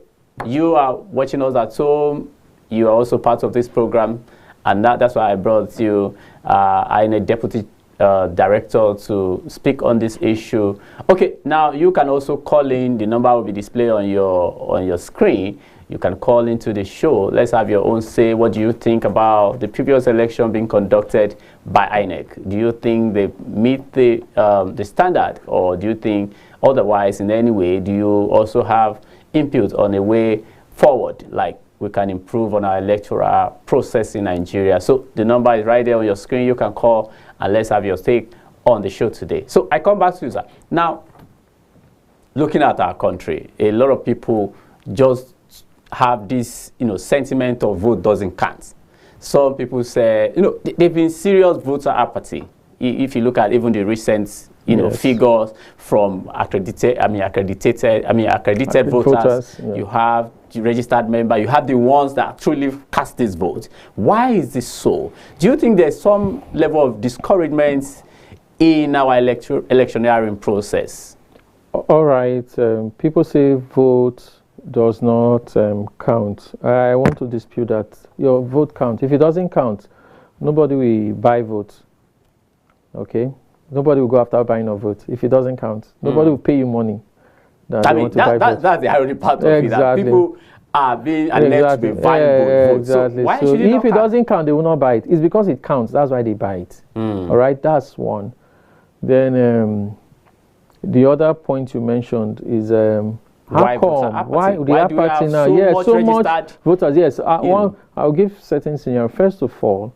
You are watching us at home. You are also part of this program. And that's why I brought you, I'm a deputy director to speak on this issue. Okay, now you can also call in. The number will be displayed on your screen. You can call into the show. Let's have your own say. What do you think about the previous election being conducted by INEC? Do you think they meet the standard, or do you think otherwise in any way? Do you also have input on a way forward, like we can improve on our electoral process in Nigeria? So the number is right there on your screen. You can call and let's have your take on the show today. So I come back to you, sir. Now, looking at our country, a lot of people just have this, sentiment of vote doesn't count. Some people say, they've been serious voter apathy. If you look at even the recent, figures from accredited voters, you have the registered member, you have the ones that truly cast this vote. Why is this so? Do you think there's some level of discouragement in our electioneering process? All right. People say vote does not count. I want to dispute that. Your vote counts. If it doesn't count, nobody will buy votes. Okay? Nobody will go after buying a vote. If it doesn't count, nobody will pay you money. That's the irony part of it. That people are being alleged to be buying votes. Exactly. So why so should it if it doesn't count, they will not buy it. It's because it counts. That's why they buy it. All right? That's one. Then the other point you mentioned is how come? Why do we have so much voters? Yes, I'll give certain scenarios. First of all,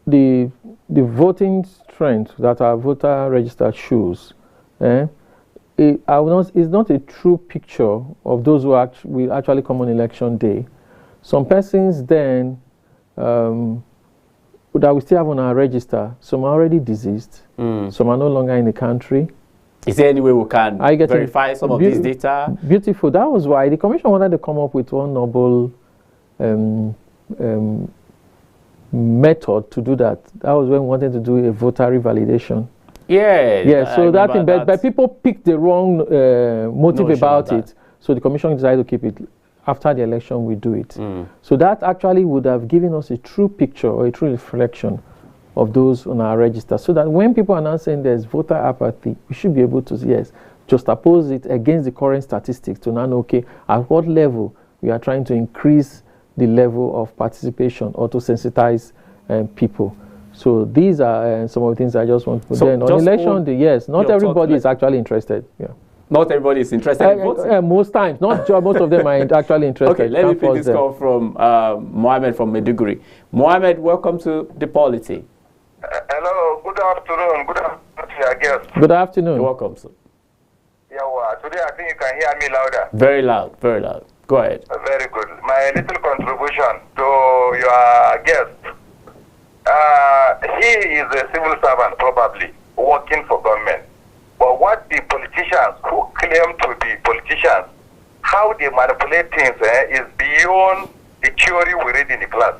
the voting strength that our voter register shows, is not a true picture of those who will actually come on election day. Some persons then that we still have on our register, some are already deceased, some are no longer in the country. Is there any way we can verify some of this data? Beautiful. That was why the commission wanted to come up with one noble method to do that. That was when we wanted to do a voter revalidation. Yeah. So that thing, but people picked the wrong motive about it. So the commission decided to keep it. After the election, we do it. So that actually would have given us a true picture or a true reflection of those on our register, so that when people are now saying there's voter apathy, we should be able to, just oppose it against the current statistics to now know, okay, at what level we are trying to increase the level of participation or to sensitize people. So these are some of the things I just want to put there. On election day, not everybody is actually interested. Not everybody is interested in voting? Most times. Not most of them are actually interested. Okay, let me pick this call from Mohammed from Maiduguri. Mohammed, welcome to the Polity. Hello, good afternoon. Good afternoon, I guess. Good afternoon. You're welcome, sir. Today I think you can hear me louder. Very loud, very loud. Go ahead. Very good. My little contribution to your guest. He is a civil servant, probably, working for government. But what the politicians who claim to be politicians, how they manipulate things is beyond the theory we read in the class.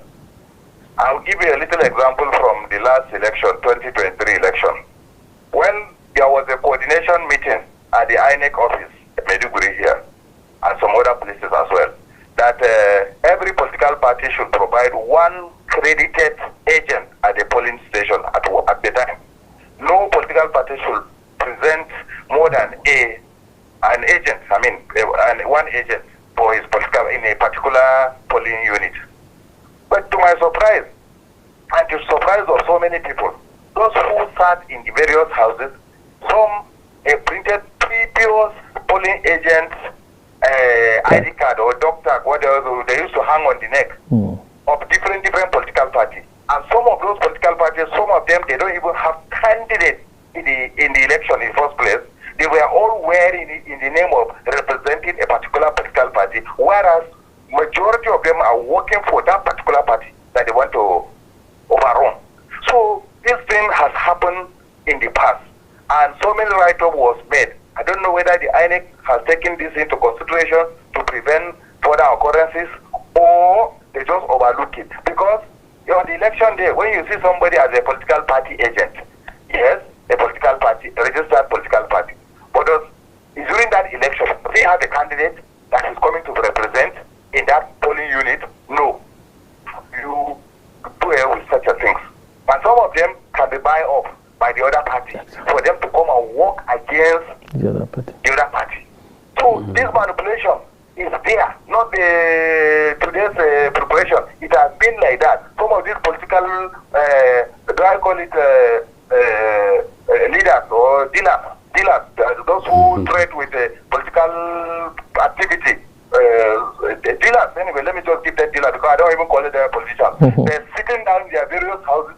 I'll give you a little example from the last election, 2023 election. When there was a coordination meeting at the INEC office at Maiduguri here, and some other places as well, that every political party should provide one credited agent at the polling station at the time. No political party should present more than one agent for his political in a particular polling unit. But to my surprise, and to the surprise of so many people, those who sat in the various houses, some printed previous polling agents' ID card or doctor, whatever they used to hang on the neck of different political parties. And some of those political parties, some of them, they don't even have candidates in the election in the first place. They were all wearing it in the name of representing a particular political party, whereas majority of them are working for that particular party that they want to overrun. So this thing has happened in the past, and so many write-up was made. I don't know whether the INEC has taken this into consideration to prevent further occurrences, or they just overlook it. Because on the election day, when you see somebody as a political party agent, yes, a political party, a registered political party, but during that election, they have a candidate that is coming to represent in that polling unit. No, you do away with such a things. And some of them can be buy off by the other party for them to come and work against the other party. So this manipulation is there, not today's preparation. It has been like that. Some of these political, do I call it leaders or dealers, those who trade with political activity, dealers, anyway, let me just keep that dealer because I don't even call it a politician. They're sitting down in their various houses,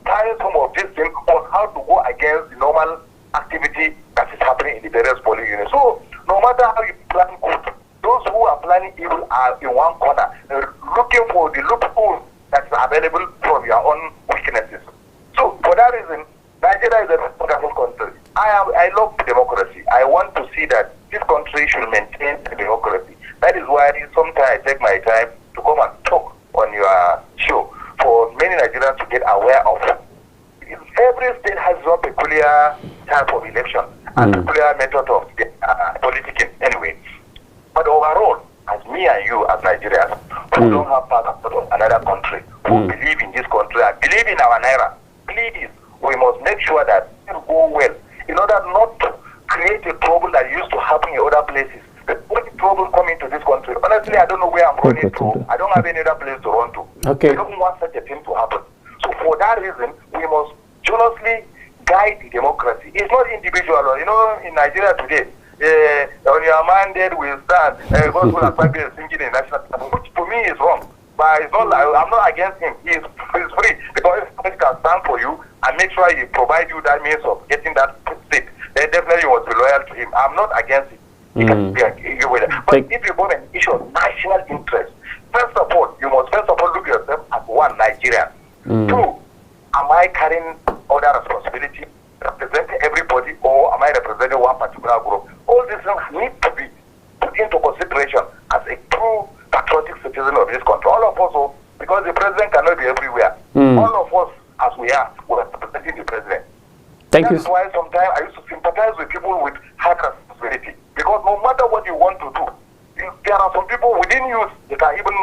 trying some of these things on how to go against the normal activity that is happening in the various polling units. So, no matter how you plan good, those who are planning evil are in one corner, looking for the loophole that is available from your own weaknesses. So, for that reason, Nigeria is a wonderful country. I love democracy. I want to see that this country should maintain democracy. That is why sometimes I take my time to come and talk on your show for many Nigerians to get aware of. Every state has its own peculiar type of election and peculiar method of politicking anyway. But overall, as me and you as Nigerians, who don't have passport of another country, who believe in this country and believe in our Naira, please, we must make sure that it will go well in order not to create a trouble that used to happen in other places. When the trouble coming to this country, honestly, I don't know where I'm running to. I don't have any other place to run to. Okay. I don't want such a thing to happen. So for that reason, we must jealously guide the democracy. It's not individual. You know, in Nigeria today, on your mandate will stand, gospel and Bible singing in national anthem, which to me is wrong. But it's not, I'm not against him. He's free. Because if somebody can stand for you and make sure he provide you that means of getting that seat, then definitely you must be loyal to him. I'm not against it. But if you want an issue of national interest, first of all, you must look at yourself as one Nigerian. Two, am I carrying other responsibility, representing everybody, or am I representing one particular group? All these things need to be put into consideration as a true patriotic citizen of this country. All of us, because the president cannot be everywhere. All of us, as we are representing the president. That's why sometimes I used to sympathize with people with high responsibility. Because no matter what you want to do, there are some people within you that can even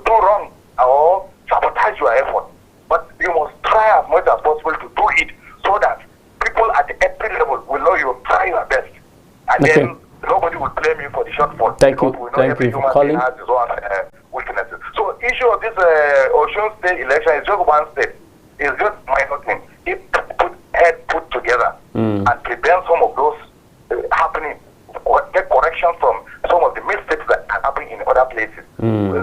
do wrong or sabotage your effort. But you must try as much as possible to do it so that people at every level will know you try your best. And then nobody will blame you for the shortfall. Thank you for calling. Has his own weaknesses. So issue of this Osun state election is just one state. It's just minor thing. If put together and prevent some of those happening, or get correction from some of the mistakes that are happening in other places,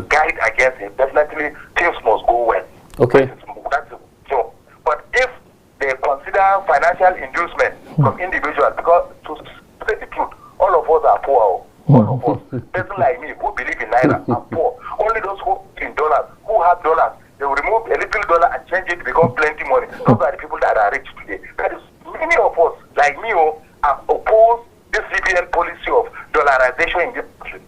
guide against it. Definitely things must go well. Okay. That's so. But if they consider financial inducement from individuals, because to say the truth, all of us are poor. All of us, person like me who believe in Naira are poor. Only those who in dollars, who have dollars, they will remove a little dollar and change it to become plenty money. Those are the people that are rich today. That is, many of us, like me, are opposed this CBN policy of dollarization in this country.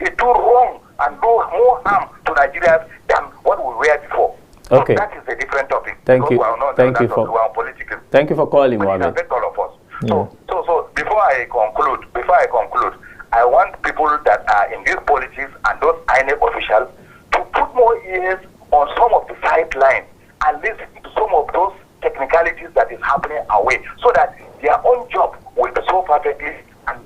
It do wrong and do more harm to Nigerians than what we were before. Okay. So that is a different topic. Thank you. Thank you for calling, Mohammed. It affects all of us. So before I conclude, I want people that are in these politics and those INEC officials to put more ears on some of the sidelines and listen to some of those technicalities that is happening away, so that their own job will be so perfectly and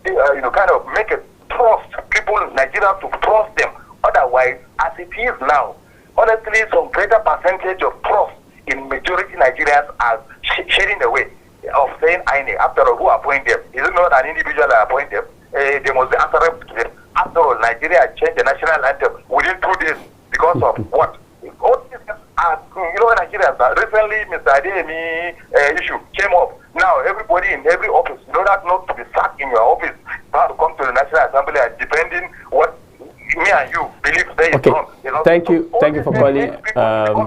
kind of make a trust people, Nigerians, to trust them. Otherwise, as it is now, honestly, some greater percentage of trust in majority Nigerians are shedding away of saying INEC. After all, who appoint them? Is it not an individual that appoint them? They must be answerable to them. After all, Nigeria changed the national anthem within 2 days because of what? All these are, Nigerians. Recently, Mr. Adeyemi issue came up. Now, everybody in every office, in order not to be sacked in your office, you have to come to the National Assembly and depending what me and you believe they is wrong. Thank you for calling,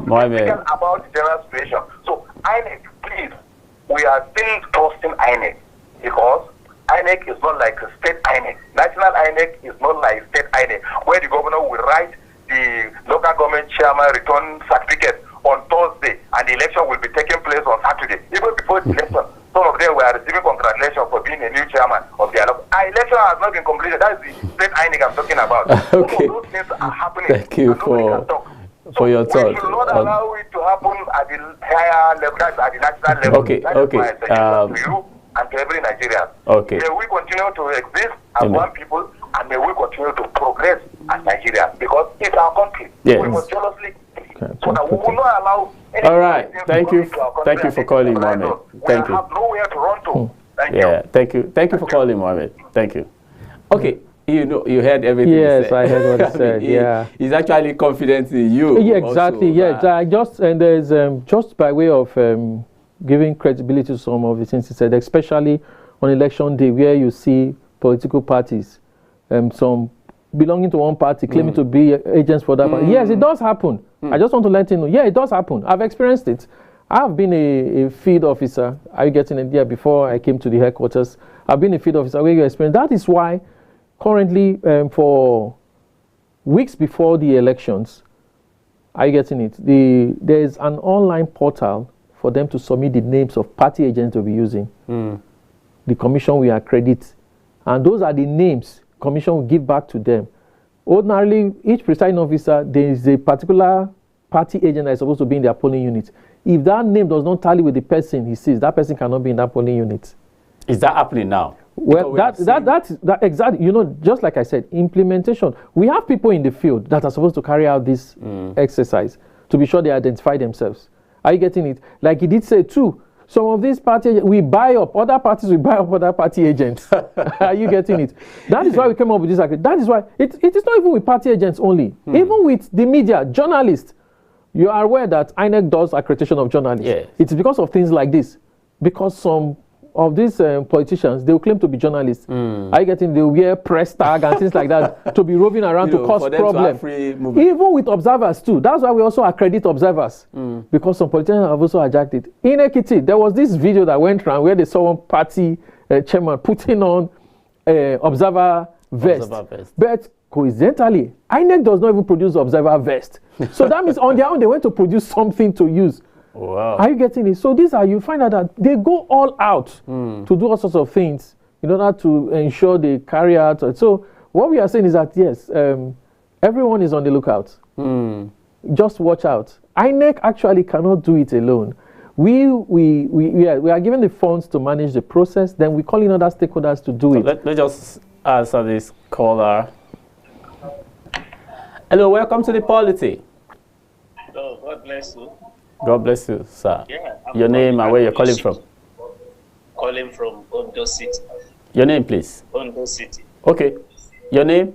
Mohammed. About the general situation. So, INEC, please, we are still trusting INEC because INEC is not like state INEC. National INEC is not like state INEC, where the governor will write the local government chairman return certificate on Thursday, and the election will be taking place on Saturday. Even before the election, some of them were receiving congratulations for being a new chairman of the election. Our election has not been completed. That is the state INEC I'm talking about. Okay. So those things are happening. Thank you for your thought. We should not allow it to happen at the higher level, at the national level. Okay, that okay. Is my to you and to every Nigerian. Okay. May we continue to exist as one people, and may we continue to progress as Nigerians, because it's our country. Yes. We must jealously so that we will not allow any. All right. Thank you. Thank you for calling, Mohammed. Thank you. We have nowhere to run to. Thank you. Thank you. Thank you for calling, Mohammed. Thank you. Okay. You heard everything. Yes, he said. I heard what he said. Yeah, he's actually confident in you. Yeah, exactly. Also, I just and there's just by way of giving credibility to some of the things he said, especially on election day, where you see political parties, some belonging to one party claiming to be agents for that party. Yes, it does happen. I just want to let you know. Yeah, it does happen. I've experienced it. I've been a field officer. Are you getting it? Yeah, before I came to the headquarters, I've been a field officer where you experience. That is why currently, for weeks before the elections, are you getting it? There is an online portal for them to submit the names of party agents they'll be using. The commission will accredit. And those are the names commission will give back to them. Ordinarily, each presiding officer, there is a particular party agent that is supposed to be in their polling unit. If that name does not tally with the person he sees, that person cannot be in that polling unit. Is that happening now? Well, that exactly, just like I said, implementation. We have people in the field that are supposed to carry out this exercise to be sure they identify themselves. Are you getting it? Like he did say too, some of these party we buy up, other parties we buy up other party agents. Are you getting it? That is why we came up with this. That is why it is not even with party agents only. Even with the media, journalists. You are aware that INEC does accreditation of journalists. Yes. It's because of things like this. Because some of these politicians, they will claim to be journalists. Are you getting? They will wear press tag and things like that to be roving around to cause problems. Even with observers too. That's why we also accredit observers. Because some politicians have also hijacked it. In Ekiti, there was this video that went around where they saw one party chairman putting on observer vest. But coincidentally, INEC does not even produce observer vest. So that means on their own, they went to produce something to use. Wow. Are you getting it? So these are, you find out that they go all out to do all sorts of things in order to ensure they carry out. So what we are saying is that, yes, everyone is on the lookout. Just watch out. INEC actually cannot do it alone. We are given the funds to manage the process, then we call in other stakeholders to do it. Let's just answer this caller. Hello, welcome to the Polity. Oh, God bless you. God bless you, sir. Yeah, your name and where you're calling from? Calling from Ondo City. Your name, please. Ondo City. Okay. Your name?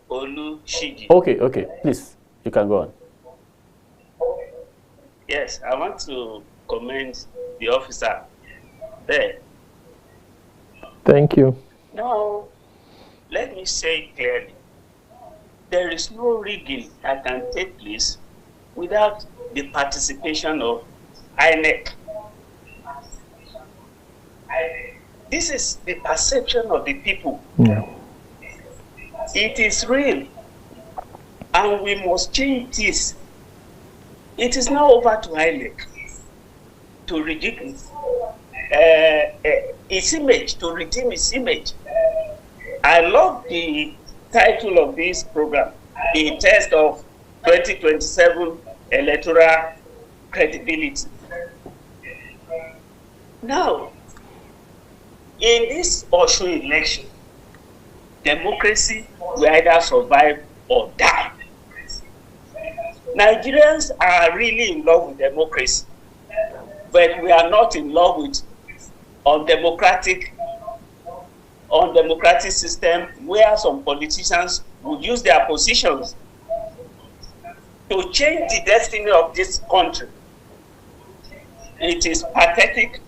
Olu Shiji. Okay. Please, you can go on. Yes, I want to commend the officer there. Thank you. Now, let me say clearly, there is no rigging that can take place without the participation of INEC. This is the perception of the people. Yeah. It is real, and we must change this. It is now over to INEC to redeem its image, to redeem its image. I love the title of this program, The Test of 2027 Electoral Credibility. Now, in this Osun election, democracy will either survive or die. Nigerians are really in love with democracy, but we are not in love with undemocratic system where some politicians would use their positions to change the destiny of this country. It is pathetic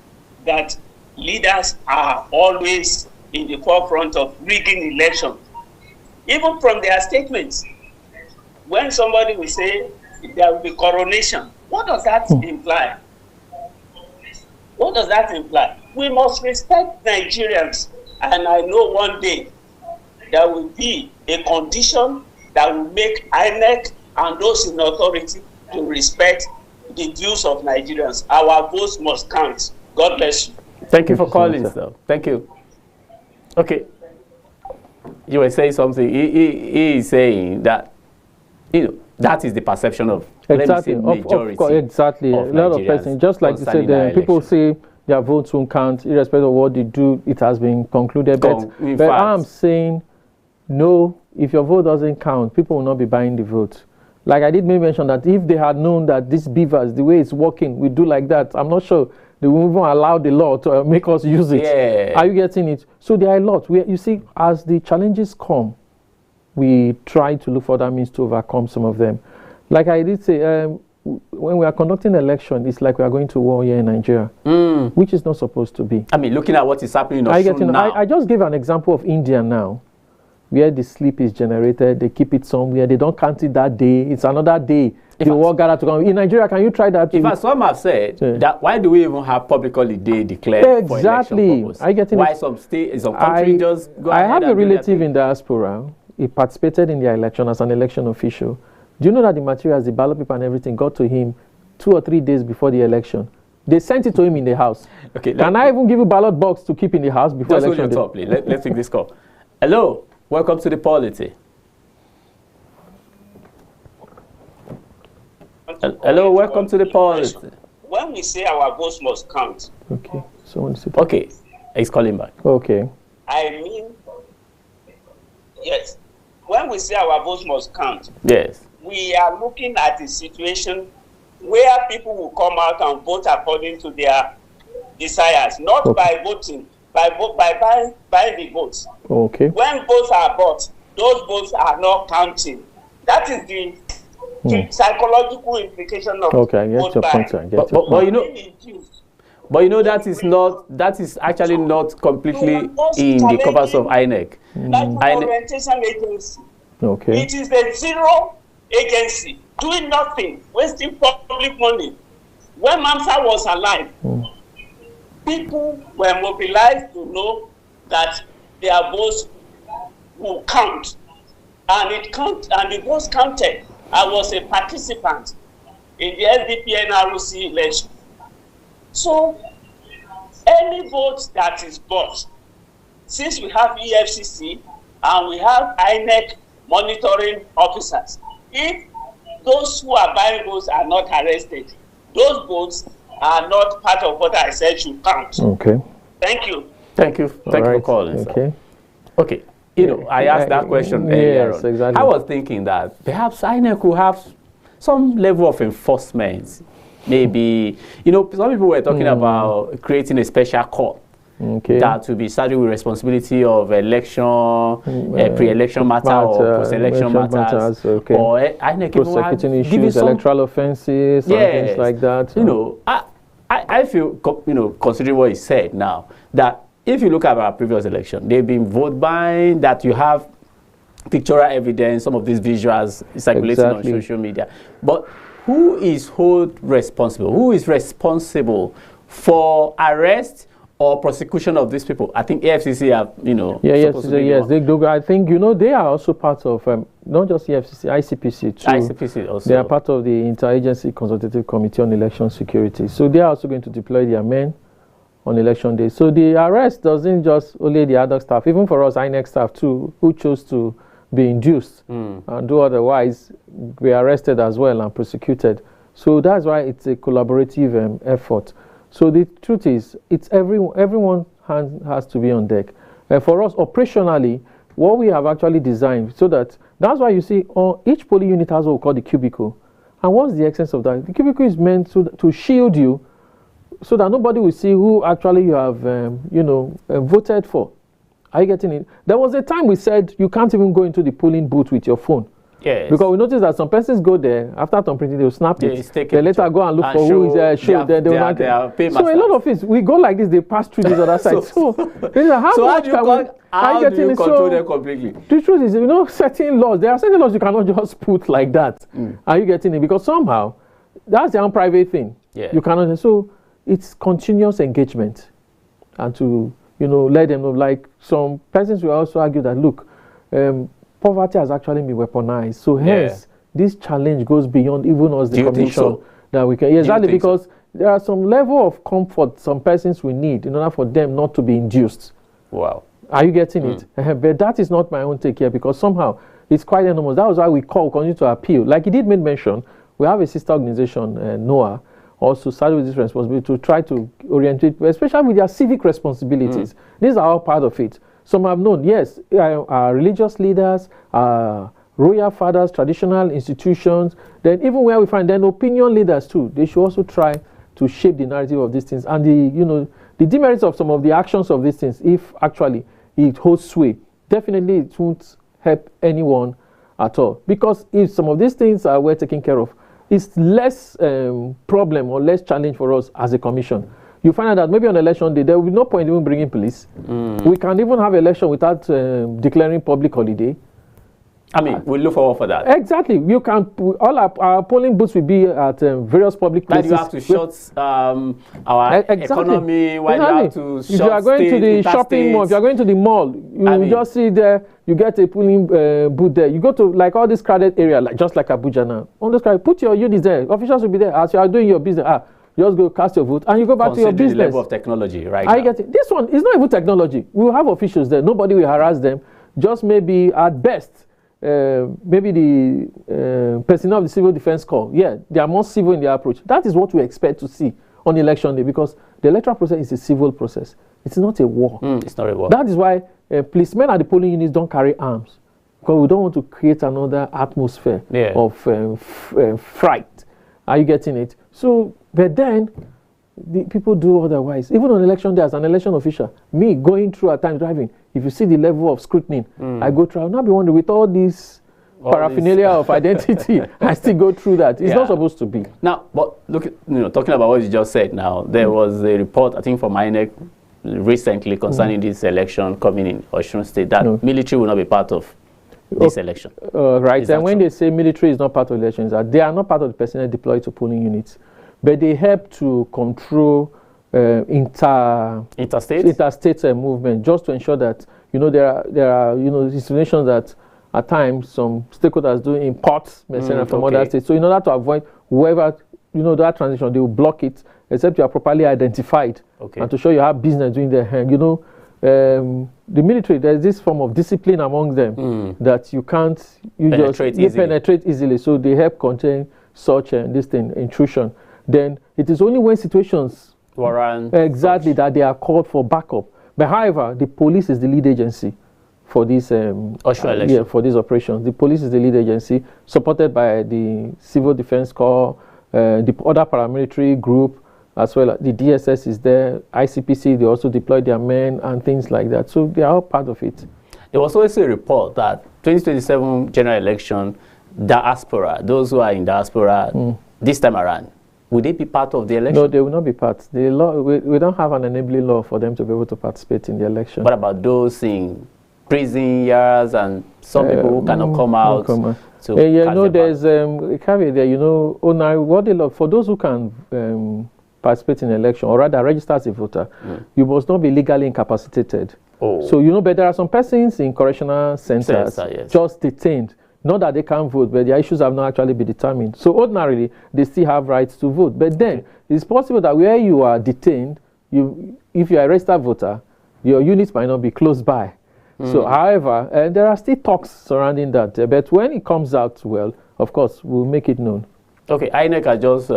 that leaders are always in the forefront of rigging elections. Even from their statements, when somebody will say there will be coronation, what does that imply? What does that imply? We must respect Nigerians And I know one day there will be a condition that will make INEC and those in authority to respect the views of Nigerians. Our votes must count. God bless you. Thank you for calling, sir. Thank you. Okay. You were saying something. He is saying that, that is the perception of, exactly, let me say, majority. Of course, exactly. A lot of persons, just like you said, people say their votes won't count, irrespective of what they do. It has been concluded. But I'm saying, no, if your vote doesn't count, people will not be buying the vote. Like I did mention that if they had known that this beavers, the way it's working, we do like that, I'm not sure they will even allow the law to make us use it. Yeah. Are you getting it? So there are a lot. You see, as the challenges come, we try to look for other means to overcome some of them. Like I did say, when we are conducting an election, it's like we are going to war here in Nigeria, which is not supposed to be. I mean, looking at what is happening in Osun now. I just gave an example of India now, where the sleep is generated, they keep it somewhere, they don't count it that day, it's another day. The war gather to come. In Nigeria, can you try that? In fact, some have said that why do we even have public holiday declared for election purpose? Why some countries just go ahead? I have a relative in diaspora. He participated in the election as an election official. Do you know that the materials, the ballot paper and everything got to him 2 or 3 days before the election? They sent it to him in the house. Okay. Can I even give you ballot box to keep in the house before election? Just hold your top, please. Let's take this call. Hello. Welcome to the polity. Hello, welcome to the polity. When we say our votes must count. Okay, someone said. Okay, he's calling back. Okay. I mean, yes. When we say our votes must count, yes, we are looking at a situation where people will come out and vote according to their desires, not by voting, by buying the votes. Okay. When votes are bought, those votes are not counting. That is the psychological implication of vote buying. But you know that is actually not completely in the covers of INEC. Like orientation agency. Okay. It is a zero agency doing nothing, wasting public money. When Mamsa was alive, people were mobilized to know that their votes will count, and the votes counted. I was a participant in the SDP NRC election. So, any vote that is bought, since we have EFCC and we have INEC monitoring officers, if those who are buying votes are not arrested, those votes are not part of what I said should count. Okay. Thank you. Thank you. Thank you for calling. Okay. Sir. Okay. I asked that question earlier on. Exactly. I was thinking that perhaps INEC could have some level of enforcement. Maybe, some people were talking about creating a special court that will be starting with responsibility of election, pre-election matter or post-election matters. Okay. Or INEC prosecuting issues, electoral offenses, and things like that. I feel, considering what he said now, that if you look at our previous election, they've been vote buying, that you have pictorial evidence, some of these visuals circulating on social media. But who is responsible? Who is responsible for arrest or prosecution of these people? I think AFCC have, yes. They do. I think, they are also part of, not just EFCC, ICPC too. ICPC also. They are part of the Interagency Consultative Committee on Election Security. So they are also going to deploy their men on election day. So the arrest doesn't just only the other staff, even for us INEC staff too, who chose to be induced and do otherwise, be arrested as well and prosecuted. So that's why it's a collaborative effort. So the truth is, it's everyone has to be on deck. For us, operationally, what we have actually designed, so that's why you see each polling unit has what we call the cubicle. And what's the essence of that? The cubicle is meant to shield you so that nobody will see who actually you have, voted for. Are you getting it? There was a time we said you can't even go into the polling booth with your phone. Yes. Because we noticed that some persons go there, after printing, they'll snap it. They later go and look for who is show. Then they will not. So a lot of it, we go like this, they pass through this other side. So how do you control them completely? The truth is, certain laws, there are certain laws you cannot just put like that. Are you getting it? Because somehow, that's their own private thing. Yeah. You cannot. So it's continuous engagement and to let them know. Like some persons will also argue that, look, poverty has actually been weaponized. So hence, this challenge goes beyond even us, the commission, that we can. Exactly, because there are some level of comfort some persons will need in order for them not to be induced. Wow. Are you getting it? But that is not my own take here, because somehow it's quite enormous. That was why we continue to appeal. Like he did make mention, we have a sister organization, NOAA, also started with this responsibility to try to orientate, especially with their civic responsibilities. These are all part of it. Some have known, yes, our religious leaders, royal fathers, traditional institutions, then even where we find then opinion leaders too, they should also try to shape the narrative of these things. And the demerits of some of the actions of these things, if actually it holds sway, definitely it won't help anyone at all. Because if some of these things are well taken care of, it's less problem or less challenge for us as a commission. You find out that maybe on election day, there will be no point even bringing police. We can even have election without declaring public holiday. I mean, we look forward for that. Exactly. You can, all our polling booths will be at various public places. Why do you have to shut our economy? Why do you have to shut if you are going to the shopping mall, if you are going to the mall, you just see there, you get a polling booth there. You go to like all this crowded area, like just like Abuja now. On this crowd, put your units there. Officials will be there as you are doing your business. Just go cast your vote and you go back to your business. The level of technology, right? I get it. This one is not even technology. We will have officials there. Nobody will harass them. Just maybe at best. Maybe the personnel of the Civil Defense Corps, they are more civil in their approach. That is what we expect to see on election day, because the electoral process is a civil process. It's not a war. It's not a war. That is why policemen at the polling units don't carry arms, because we don't want to create another atmosphere of fright. Are you getting it? So, but then the people do otherwise. Even on election day, as an election official, me going through at times driving, if you see the level of scrutiny, I go through. I'll not be wondering with all this paraphernalia of identity, I still go through that. It's not supposed to be. Now, but look, talking about what you just said now, there was a report, I think, from INEC recently concerning this election coming in Osun State, that military will not be part of this election. Right, and when they say military is not part of elections, they are not part of the personnel deployed to polling units, but they help to control interstate movement, just to ensure that there are institutions that at times some stakeholders do import mercenaries from other states. So in order to avoid whoever that transition, they will block it except you are properly identified and to show you have business doing their hand. The military, there is this form of discipline among them that you can't penetrate easily. So they help contain such intrusion. Then it is only when situations warrant that they are called for backup. But however, the police is the lead agency for this for these operations. The police is the lead agency, supported by the Civil Defense Corps, the other paramilitary group, as well as the DSS is there, ICPC, they also deploy their men and things like that. So they are all part of it. There was also a report that 2027 general election, diaspora, those who are in diaspora this time around, would they be part of the election? No, they will not be part. The law, we don't have an enabling law for them to be able to participate in the election. What about those in prison years and some people who cannot come out? There's a caveat there. What they love, for those who can participate in the election, or rather register as a voter, you must not be legally incapacitated. So, but there are some persons in correctional centers just detained. Not that they can't vote, but their issues have not actually been determined. So ordinarily, they still have rights to vote. But then, it's possible that where you are detained, if you are a registered voter, your units might not be close by. So, however, there are still talks surrounding that. But when it comes out, well, of course, we'll make it known. Okay, INEC has just,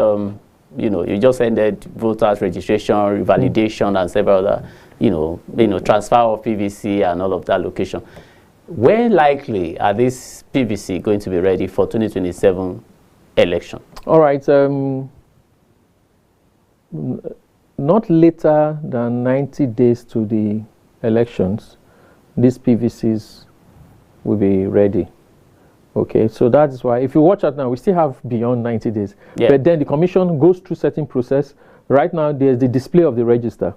you just ended voters registration, revalidation, and several other, transfer of PVC and all of that location. When likely are these PVC going to be ready for 2027 election? All right. Not later than 90 days to the elections, these PVCs will be ready. Okay, so that's why, if you watch out now, we still have beyond 90 days. But then the commission goes through certain process. Right now, there's the display of the register.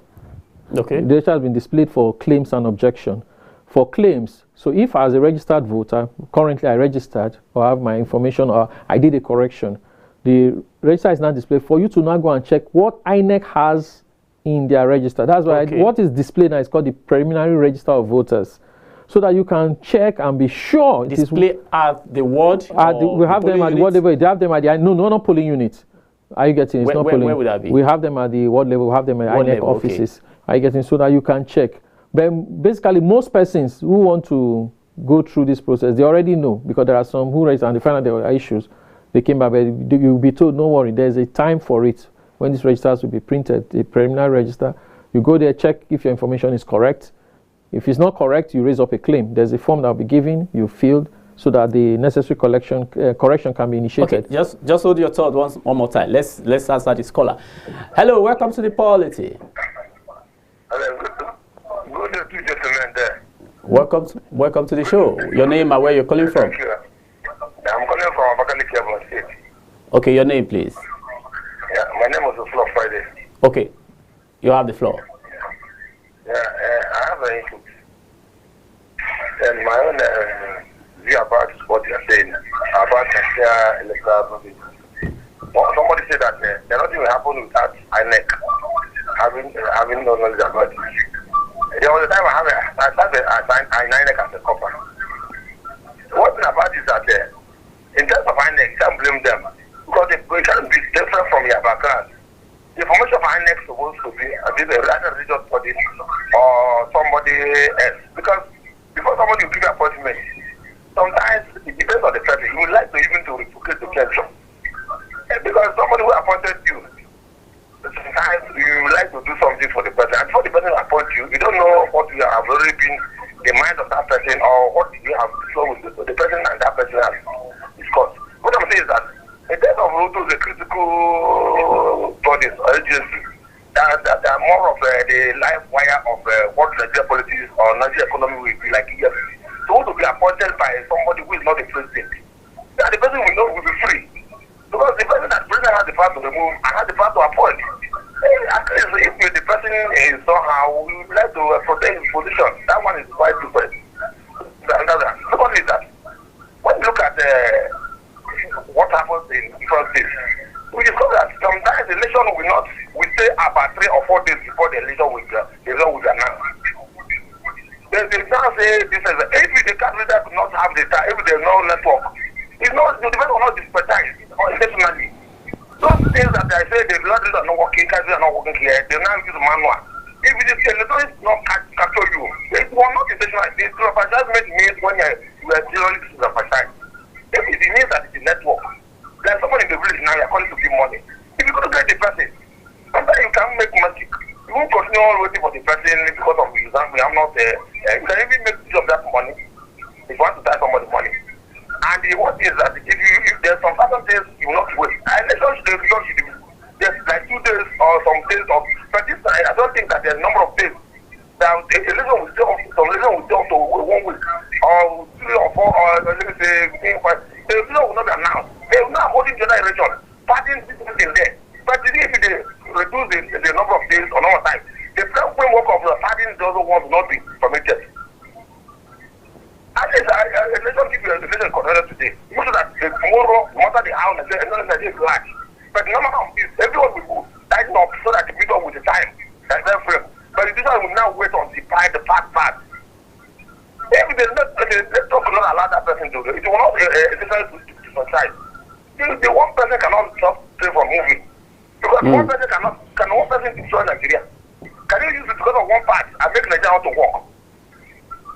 Okay. The register has been displayed for claims and objection. For claims, so if as a registered voter, currently I registered or have my information or I did a correction, the register is now displayed for you to now go and check what INEC has in their register. That's why what is displayed now is called the preliminary register of voters, so that you can check and be sure. Display at the ward? We have them at the ward level. They have them at the not polling units. Are you getting it? It's not polling. Where would that be? We have them at the ward level. We have them at INEC offices. Okay. Are you getting it? So that you can check. But basically, most persons who want to go through this process, they already know, because there are some who raise and they find out there are issues. They came back, but you'll be told, no worry, there's a time for it when these registers will be printed, the preliminary register. You go there, check if your information is correct. If it's not correct, you raise up a claim. There's a form that will be given, you filled, so that the necessary correction can be initiated. Okay, just hold your thought one more time. Let's answer this caller. Hello, welcome to the polity. Hello, good day to you, gentlemen there. Welcome to the show. Your name and where you're calling from? Thank you. I'm calling from Abakaliki, State. Okay, your name, please. Yeah, my name is Osun Friday. Okay, you have the floor. Yeah, I have an issue. And my own view about what you're saying about the electoral. Somebody said that nothing will happen without INEC having no knowledge about it. There was a time I started INEC as a copper. One thing about it is that in terms of INEC, you can't blame them, because it can be different from your background. The information of INEC is supposed to be either a religious body or somebody else. Because before somebody will give you appointment, sometimes it depends on the person. You would like to even to replicate the question. Because somebody who appointed you, sometimes you would like to do something for the person. And before the person appoints you, you don't know what you have already been the mind of that person, or what you have discussed with the person and that person has discussed. What I'm saying is that in terms of the critical bodies or agencies that are more of the life wire of what Nigeria politics or Nigeria economy will be like. Yes. So to be appointed by somebody who is not the president, then the person will be free. Because the person that president has the power to remove and has the power to appoint. At least if the person is somehow, we would like to protect his position. That one is quite different. Secondly, is that when you look at what happens in different states, we discover that sometimes the election will not, we say about 3 or 4 days before the election will be announced. There's the chance this is if the candidate do not have the time, if there's no network, it's not, the debate will not dispatch intentionally. Those things that I say the blood are not working, candidates are not working here, they now use manual. If the electoral is not capture you, it will not intentional. The advertisement means when you are generally advertised. If it means that it's a network, there's someone in the village now you're calling to give money. If you go to get the person, sometimes you can make magic. You won't continue waiting for the person because of the exam. We have not, you can even make use of that money if you want to tie somebody money. And what is that if there's some certain things you will not wait. There's like 2 days or some days of, but this time I don't think that there's a number of days that the election will stay up, some election will stay up to 1 week or 3 or 4 or let me say 5. The election will not be announced. They will not hold the other election. Parties in there. But if they reduce the number of days or number of times, the framework of the parties also will not be permitted. At least election give you a election considered today. Most of that tomorrow, no matter the hour, the election is large. But no matter of this, everyone will go tighten up so that the people with the time and then frame. But this one will now wait on the part. If the network will not allow that person to do it, it will not essentially to decide. The one person cannot stop from moving. Because one person can one person destroy Nigeria? Can you use it because of one part and make Nigeria to work?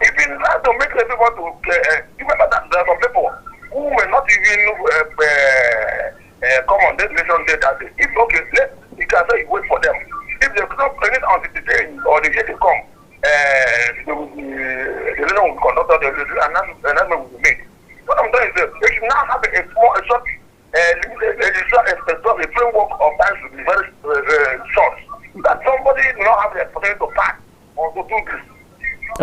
If you have to make everyone to remember that there are some people who may not even come on this election day that day. If okay, you can say you wait for them. If they don't bring it until the day or the day they come, the election will be conducted, the announcement will be made. What I'm saying is they should now have a short a framework of time should be very short. That somebody will not have the opportunity to pass or to do this.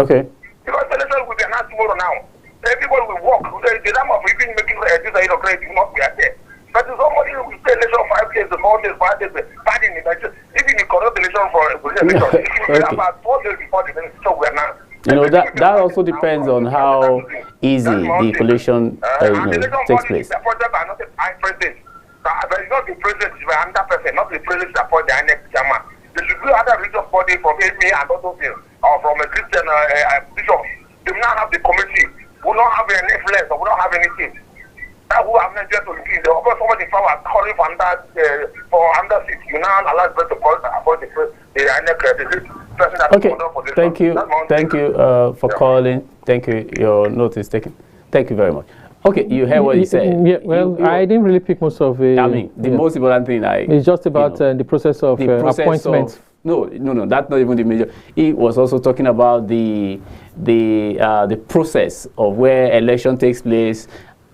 Okay. Because the election will be announced tomorrow now. Everybody will walk. The number of even making this credit will not be there. But if somebody will say election 5 days, 4 days, 5 days, pardon me, even if you conduct the election for a election, it will be about 4 days before the election we announced. You know, that also depends on how easy the collation takes place. The appointed by not the president. But it's not the president, it's by another person, not the president that appoint the next chairman. There should be other somebody from me and also or from a Christian bishop. They will not have the committee. We will not have any influence. We will not have anything. That who have not just to increase. Of course, somebody power calling for under seat. You now allow them to appoint the person that okay. Thank you. Thank you for calling. Thank you. Your notice taken. Thank you very much. Okay, you heard what he said. Yeah, well, I didn't really pick most of it. I mean, the most important thing it's just about the process of appointment. No, that's not even the major. He was also talking about the process of where election takes place,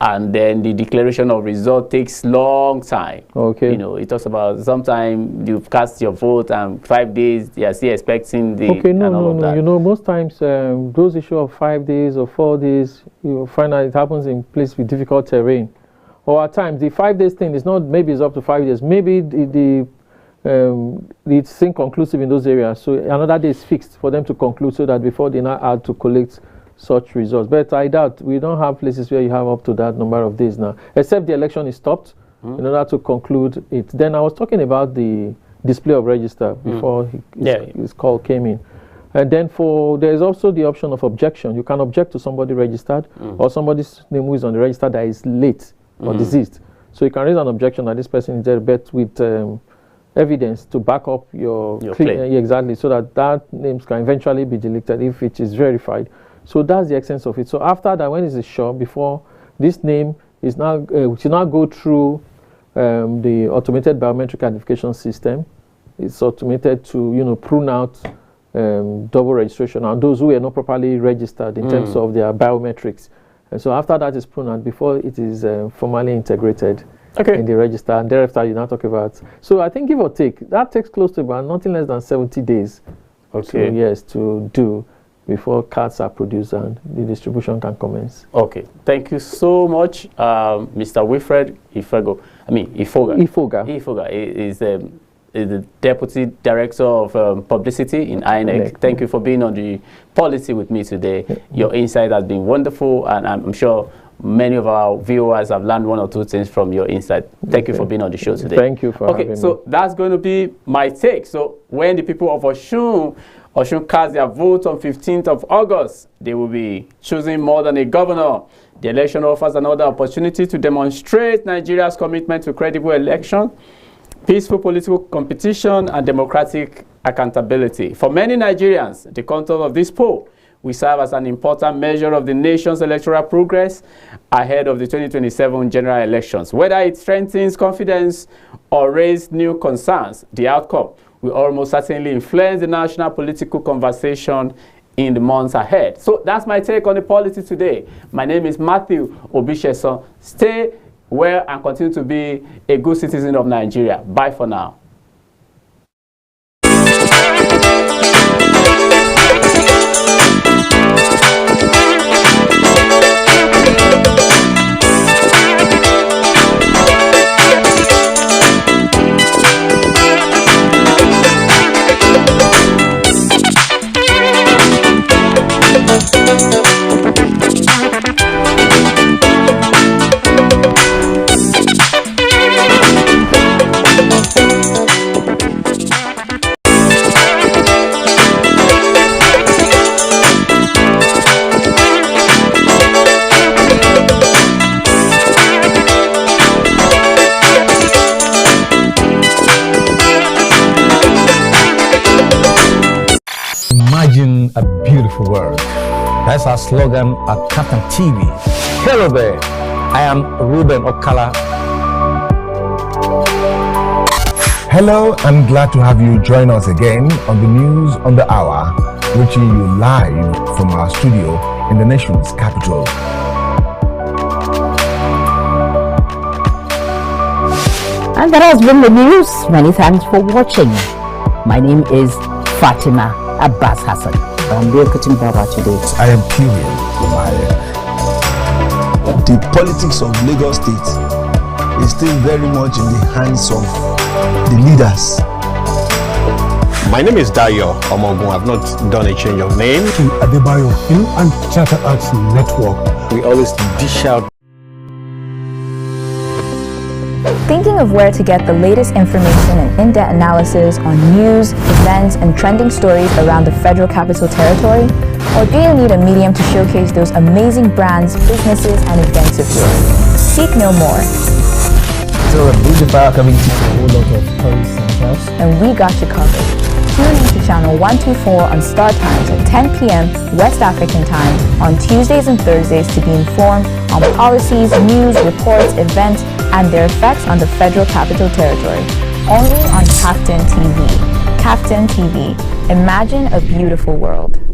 and then the declaration of result takes long time. Okay. It talks about sometimes you've cast your vote and 5 days they are still expecting the. Okay, no. Most times those issues of 5 days or 4 days, you find out it happens in places with difficult terrain. Or at times the 5 days thing is not, maybe it's up to 5 days. Maybe it's inconclusive in those areas. So another day is fixed for them to conclude so that before they now add to collect such results. But I doubt we don't have places where you have up to that number of days now, except the election is stopped in order to conclude it. Then I was talking about the display of register before his call came in. And then there's also the option of objection. You can object to somebody registered or somebody's name who is on the register that is late or deceased. So you can raise an objection that this person is there, but with evidence to back up your claim. Exactly, so that names can eventually be deleted if it is verified. So that's the essence of it. So after that, when it is sure, before this name is now, should now go through the automated biometric identification system. It's automated to, prune out double registration and those who are not properly registered in terms of their biometrics. And so after that is pruned out, before it is formally integrated in the register, and thereafter you now talk about. So I think give or take, that takes close to about nothing less than 70 days. Okay. To do before cards are produced and the distribution can commence. Okay, thank you so much, Mr. Wilfred Ifoga. Ifoga is the Deputy Director of Publicity in INEC. Thank you for being on the policy with me today. Your insight has been wonderful, and I'm sure many of our viewers have learned one or two things from your insight. Thank you for being on the show today. Thank you for having me. So that's going to be my take. So when the people of Osun cast their vote on 15th of August, they will be choosing more than a governor. The election offers another opportunity to demonstrate Nigeria's commitment to credible election, peaceful political competition, and democratic accountability. For many Nigerians, the contours of this poll will serve as an important measure of the nation's electoral progress ahead of the 2027 general elections. Whether it strengthens confidence or raises new concerns, the outcome will almost certainly influence the national political conversation in the months ahead. So that's my take on the policy today. My name is Matthew Obisheson. Stay well and continue to be a good citizen of Nigeria. Bye for now. Imagine a beautiful world. That's our slogan at KAFTAN TV. Hello there, I am Ruben Okala. Hello, I'm glad to have you join us again on the News on the Hour, reaching you live from our studio in the nation's capital. And that has been the news. Many thanks for watching. My name is Fatima Abbas Hassan. I'm Kutun Baba today. I am Kirian Omaya. The politics of Lagos State is still very much in the hands of the leaders. My name is Dayo Omogun. I've not done a change of name. To Adebayo Film and Theatre Arts Network. We always dish out Thinking of where to get the latest information and in-depth analysis on news, events, and trending stories around the Federal Capital Territory? Or do you need a medium to showcase those amazing brands, businesses, and events of yours? Seek no more. So a beautiful community for a whole lot of tourist centers. And we got you covered. Tune in to channel 124 on Star Times at 10 p.m. West African time on Tuesdays and Thursdays to be informed on policies, news, reports, events, and their effects on the Federal Capital Territory. Only on KAFTAN TV. KAFTAN TV. Imagine a beautiful world.